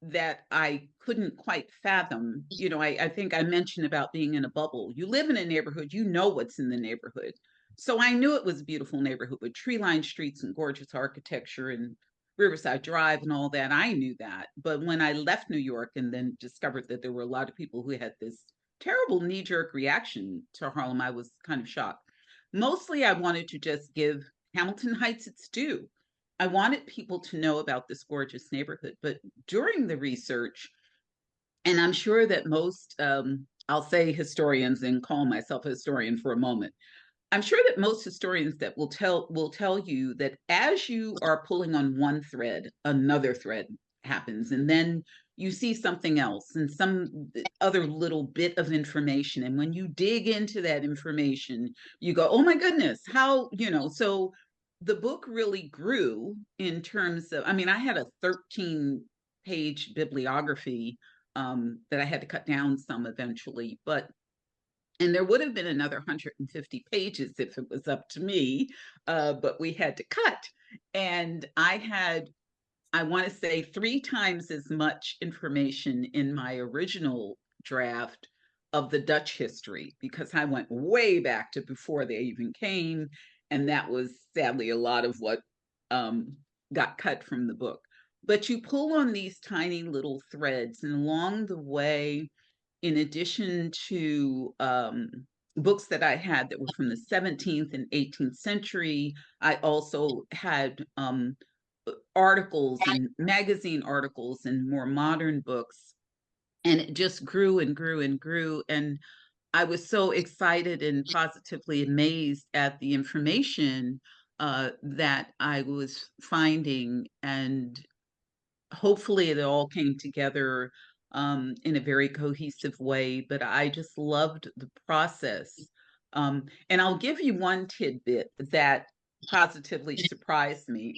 that I couldn't quite fathom. You know, I think I mentioned about being in a bubble. You live in a neighborhood, you know what's in the neighborhood, So I knew it was a beautiful neighborhood with tree-lined streets and gorgeous architecture and Riverside Drive and all that. I knew that. But when I left New York and then discovered that there were a lot of people who had this terrible knee-jerk reaction to Harlem, I was kind of shocked. Mostly, I wanted to just give Hamilton Heights its due. I wanted people to know about this gorgeous neighborhood. But during the research, and I'm sure that most, I'll say historians and call myself a historian for a moment. I'm sure that most historians that will tell you that as you are pulling on one thread, another thread happens, and then you see something else and some other little bit of information. And when you dig into that information, you go, "Oh my goodness, how, you know?" So the book really grew in terms of, I mean, I had a 13-page bibliography that I had to cut down some eventually, but and there would have been another 150 pages if it was up to me, but we had to cut. And I had, I want to say, 3 times as much information in my original draft of the Dutch history, because I went way back to before they even came. And that was sadly a lot of what got cut from the book. But you pull on these tiny little threads, and along the way, in addition to books that I had that were from the 17th and 18th century, I also had articles and magazine articles and more modern books. And it just grew and grew and grew. And I was so excited and positively amazed at the information that I was finding. And hopefully it all came together in a very cohesive way, but I just loved the process. And I'll give you one tidbit that positively surprised me.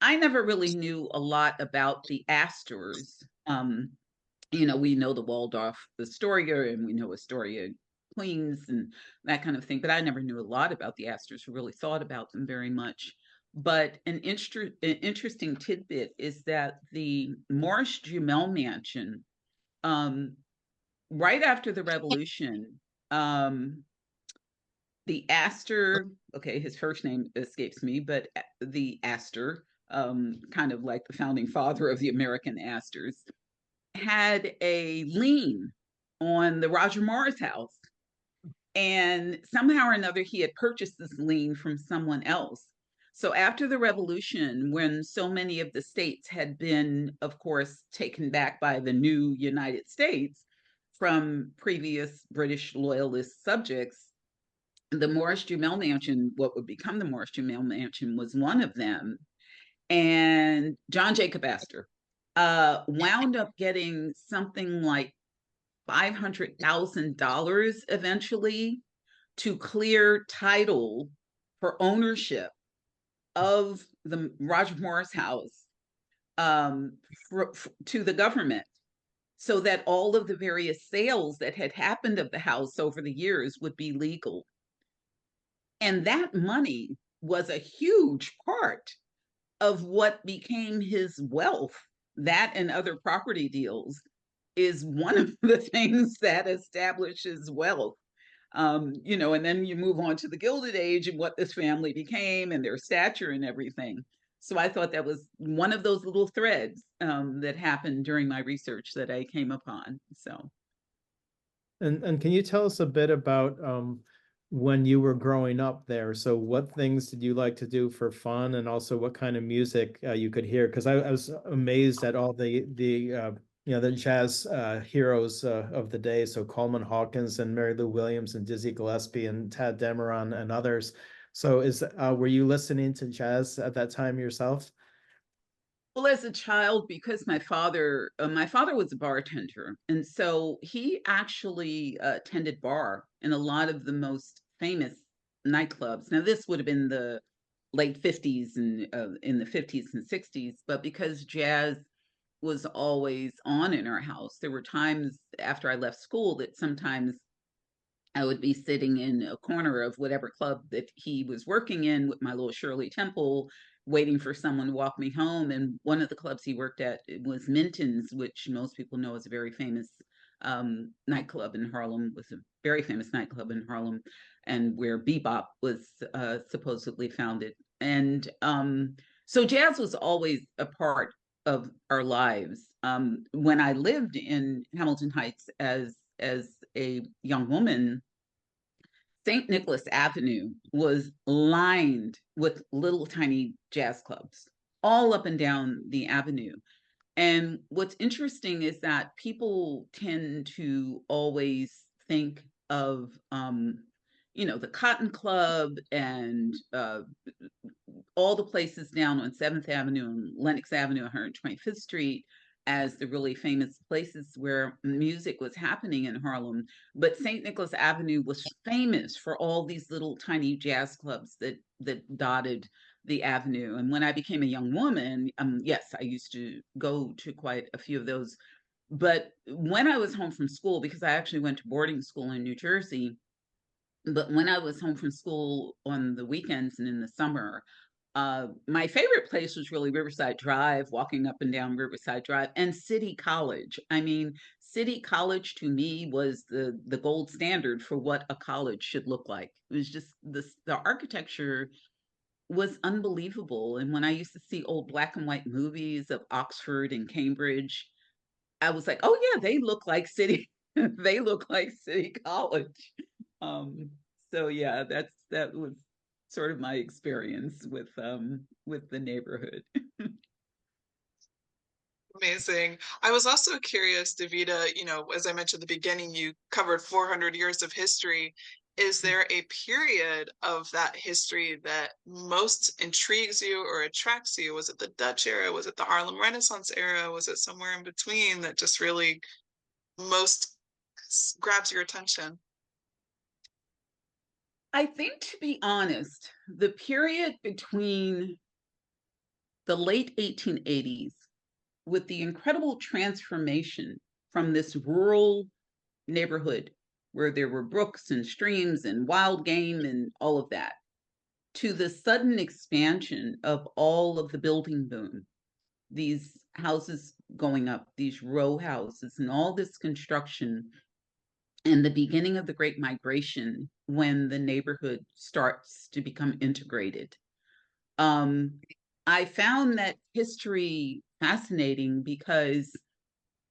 I never really knew a lot about the Astors. You know, we know the Waldorf Astoria, and we know Astoria Queens and that kind of thing, but I never knew a lot about the Astors or really thought about them very much. But an interesting tidbit is that the Morris Jumel Mansion, um, right after the Revolution, um, the Astor, okay, his first name escapes me, but the Astor, kind of like the founding father of the American Astors, had a lien on the Roger Morris house. And somehow or another, he had purchased this lien from someone else. So after the revolution, when so many of the states had been, of course, taken back by the new United States from previous British loyalist subjects, the Morris Jumel Mansion, what would become the Morris Jumel Mansion, was one of them. And John Jacob Astor wound up getting something like $500,000 eventually to clear title for ownership of the Roger Morris house to the government, so that all of the various sales that had happened of the house over the years would be legal. And that money was a huge part of what became his wealth. That and other property deals is one of the things that establishes wealth. You know, and then you move on to the Gilded Age and what this family became and their stature and everything. So I thought that was one of those little threads that happened during my research that I came upon. So. And can you tell us a bit about when you were growing up there? So what things did you like to do for fun, and also what kind of music you could hear? Because I was amazed at all the you know, the jazz heroes of the day. So Coleman Hawkins and Mary Lou Williams and Dizzy Gillespie and Tad Dameron and others. So were you listening to jazz at that time yourself? Well, as a child, because my father was a bartender, and so he actually attended bar in a lot of the most famous nightclubs. Now, this would have been the late 50s and in the 50s and 60s, but because jazz was always on in our house, there were times after I left school that sometimes I would be sitting in a corner of whatever club that he was working in with my little Shirley Temple, waiting for someone to walk me home. And one of the clubs he worked at was Minton's, which most people know is a very famous nightclub in Harlem, was a very famous nightclub in Harlem, and where bebop was supposedly founded. And so jazz was always a part of our lives. When I lived in Hamilton Heights as a young woman, St. Nicholas Avenue was lined with little tiny jazz clubs all up and down the avenue. And what's interesting is that people tend to always think of, the Cotton Club and all the places down on 7th Avenue and Lenox Avenue, 125th Street, as the really famous places where music was happening in Harlem. But St. Nicholas Avenue was famous for all these little tiny jazz clubs that dotted the avenue. And when I became a young woman, yes, I used to go to quite a few of those. But when I was home from school, because I actually went to boarding school in New Jersey, but when I was home from school on the weekends and in the summer, my favorite place was really Riverside Drive, walking up and down Riverside Drive, and City College. I mean, City College to me was the gold standard for what a college should look like. It was just the architecture was unbelievable. And when I used to see old black and white movies of Oxford and Cambridge, I was like, oh yeah, they look like City, they look like City College. Um, so yeah, that was sort of my experience with the neighborhood. Amazing. I was also curious, Davida, as I mentioned at the beginning, you covered 400 years of history. Is there a period of that history that most intrigues you or attracts you? Was it the Dutch era? Was it the Harlem Renaissance era? Was it somewhere in between that just really most grabs your attention? I think, to be honest, the period between the late 1880s, with the incredible transformation from this rural neighborhood where there were brooks and streams and wild game and all of that, to the sudden expansion of all of the building boom, these houses going up, these row houses, and all this construction, and the beginning of the Great Migration, when the neighborhood starts to become integrated. I found that history fascinating because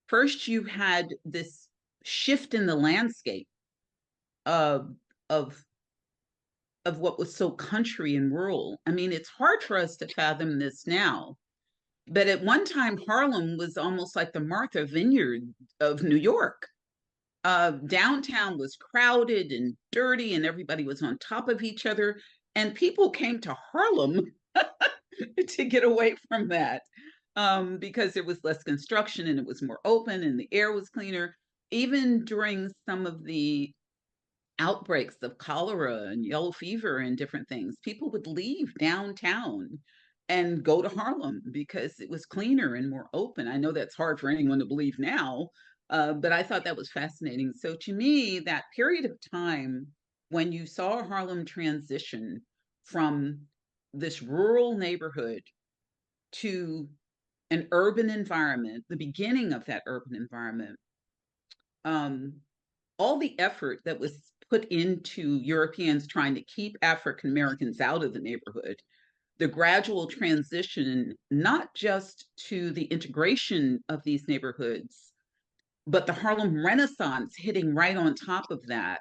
first you had this shift in the landscape of of of what was so country and rural. I mean, it's hard for us to fathom this now, but at one time Harlem was almost like the Martha Vineyard of New York. Downtown was crowded and dirty, and everybody was on top of each other, and people came to Harlem to get away from that, because there was less construction and it was more open and the air was cleaner. Even during some of the outbreaks of cholera and yellow fever and different things, people would leave downtown and go to Harlem because it was cleaner and more open. I know that's hard for anyone to believe now, but I thought that was fascinating. So to me, that period of time when you saw Harlem transition from this rural neighborhood to an urban environment, the beginning of that urban environment, all the effort that was put into Europeans trying to keep African Americans out of the neighborhood, the gradual transition, not just to the integration of these neighborhoods, but the Harlem Renaissance hitting right on top of that,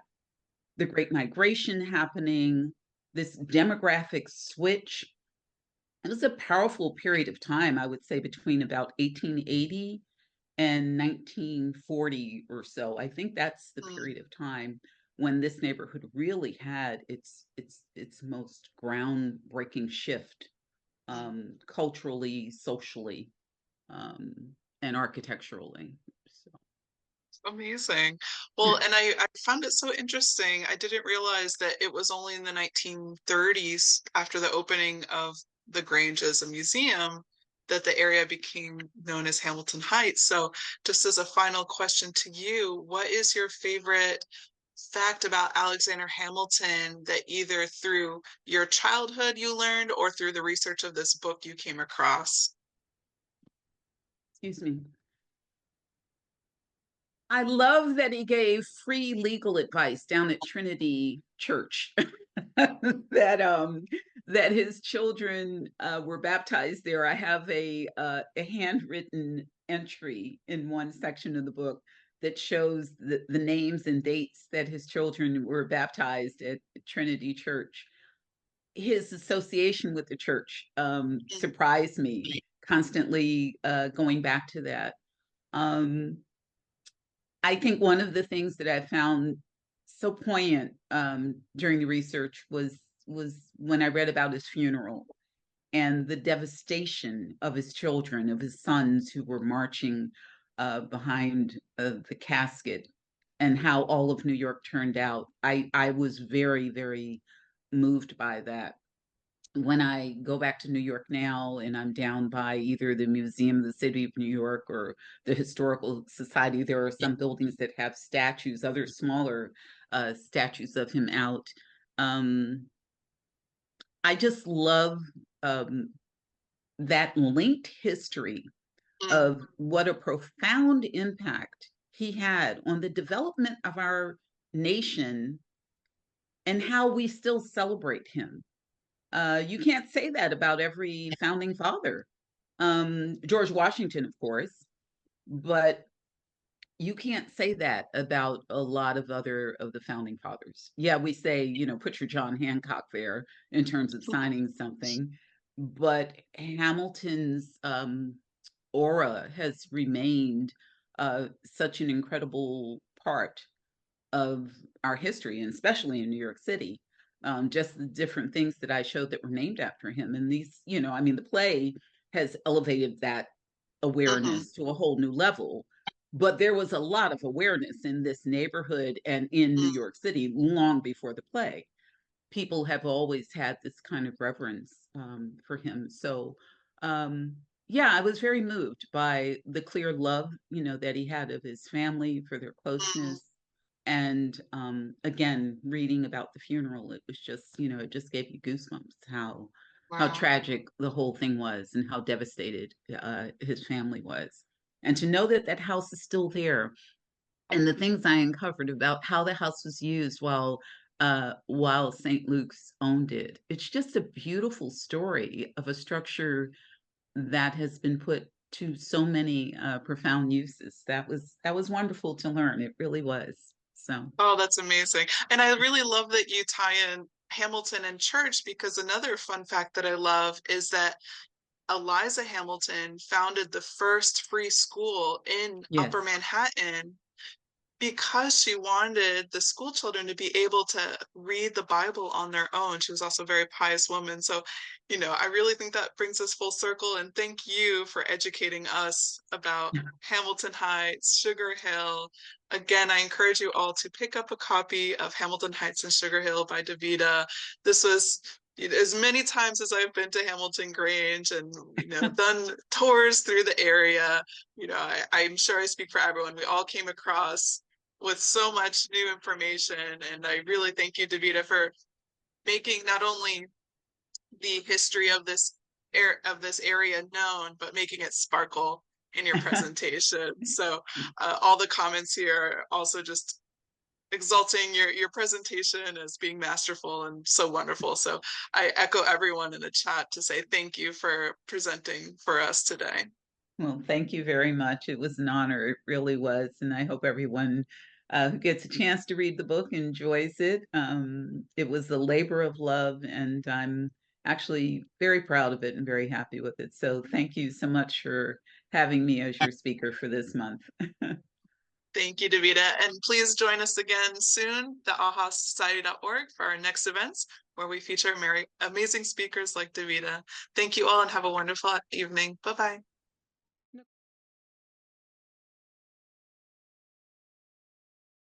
the Great Migration happening, this demographic switch. It was a powerful period of time, I would say, between about 1880 and 1940 or so. I think that's the period of time when this neighborhood really had its most groundbreaking shift, culturally, socially, and architecturally. So. Amazing. Well, and I found it so interesting. I didn't realize that it was only in the 1930s, after the opening of the Grange as a museum, that the area became known as Hamilton Heights. So just as a final question to you, what is your favorite fact about Alexander Hamilton that either through your childhood you learned or through the research of this book you came across? Excuse me. I love that he gave free legal advice down at Trinity Church. that that his children were baptized there. I have a handwritten entry in one section of the book that shows the names and dates that his children were baptized at Trinity Church. His association with the church surprised me, constantly going back to that. I think one of the things that I found so poignant during the research was when I read about his funeral and the devastation of his children, of his sons who were marching behind the casket, and how all of New York turned out. I was very, very moved by that. When I go back to New York now and I'm down by either the Museum of the City of New York or the Historical Society, there are some buildings that have statues, other smaller statues of him out. I just love that linked history of what a profound impact he had on the development of our nation and how we still celebrate him. You can't say that about every founding father. George Washington, of course, but you can't say that about a lot of other of the founding fathers. Yeah, we say, you know, put your John Hancock there in terms of signing something, but Hamilton's aura has remained such an incredible part of our history, and especially in New York City. Just the different things that I showed that were named after him. And these, you know, I mean, the play has elevated that awareness to a whole new level. But there was a lot of awareness in this neighborhood and in New York City long before the play. People have always had this kind of reverence for him. So, yeah, I was very moved by the clear love, you know, that he had of his family, for their closeness. And again, reading about the funeral, it was just, you know, it just gave you goosebumps how Wow. tragic the whole thing was and how devastated his family was. And to know that that house is still there, and the things I uncovered about how the house was used while St. Luke's owned it. It's just a beautiful story of a structure that has been put to so many profound uses. That was wonderful to learn. It really was. So. Oh, that's amazing. And I really love that you tie in Hamilton and church, because another fun fact that I love is that Eliza Hamilton founded the first free school in Yes. Upper Manhattan because she wanted the school children to be able to read the Bible on their own. She was also a very pious woman. So, you know, I really think that brings us full circle. And thank you for educating us about Hamilton Heights, Sugar Hill. Again, I encourage you all to pick up a copy of Hamilton Heights and Sugar Hill by Davida. This was, as many times as I've been to Hamilton Grange and, you know, done tours through the area, you know, I'm sure I speak for everyone. We all came across with so much new information. And I really thank you, Davida, for making not only the history of this area known, but making it sparkle in your presentation. So all the comments here are also just exalting your presentation as being masterful and so wonderful. So I echo everyone in the chat to say thank you for presenting for us today. Well, thank you very much. It was an honor. It really was. And I hope everyone who gets a chance to read the book enjoys it. It was a labor of love, and I'm actually very proud of it and very happy with it. So thank you so much for having me as your speaker for this month. Thank you, Davida. And please join us again soon, theahasociety.org, for our next events, where we feature amazing speakers like Davida. Thank you all and have a wonderful evening. Bye-bye.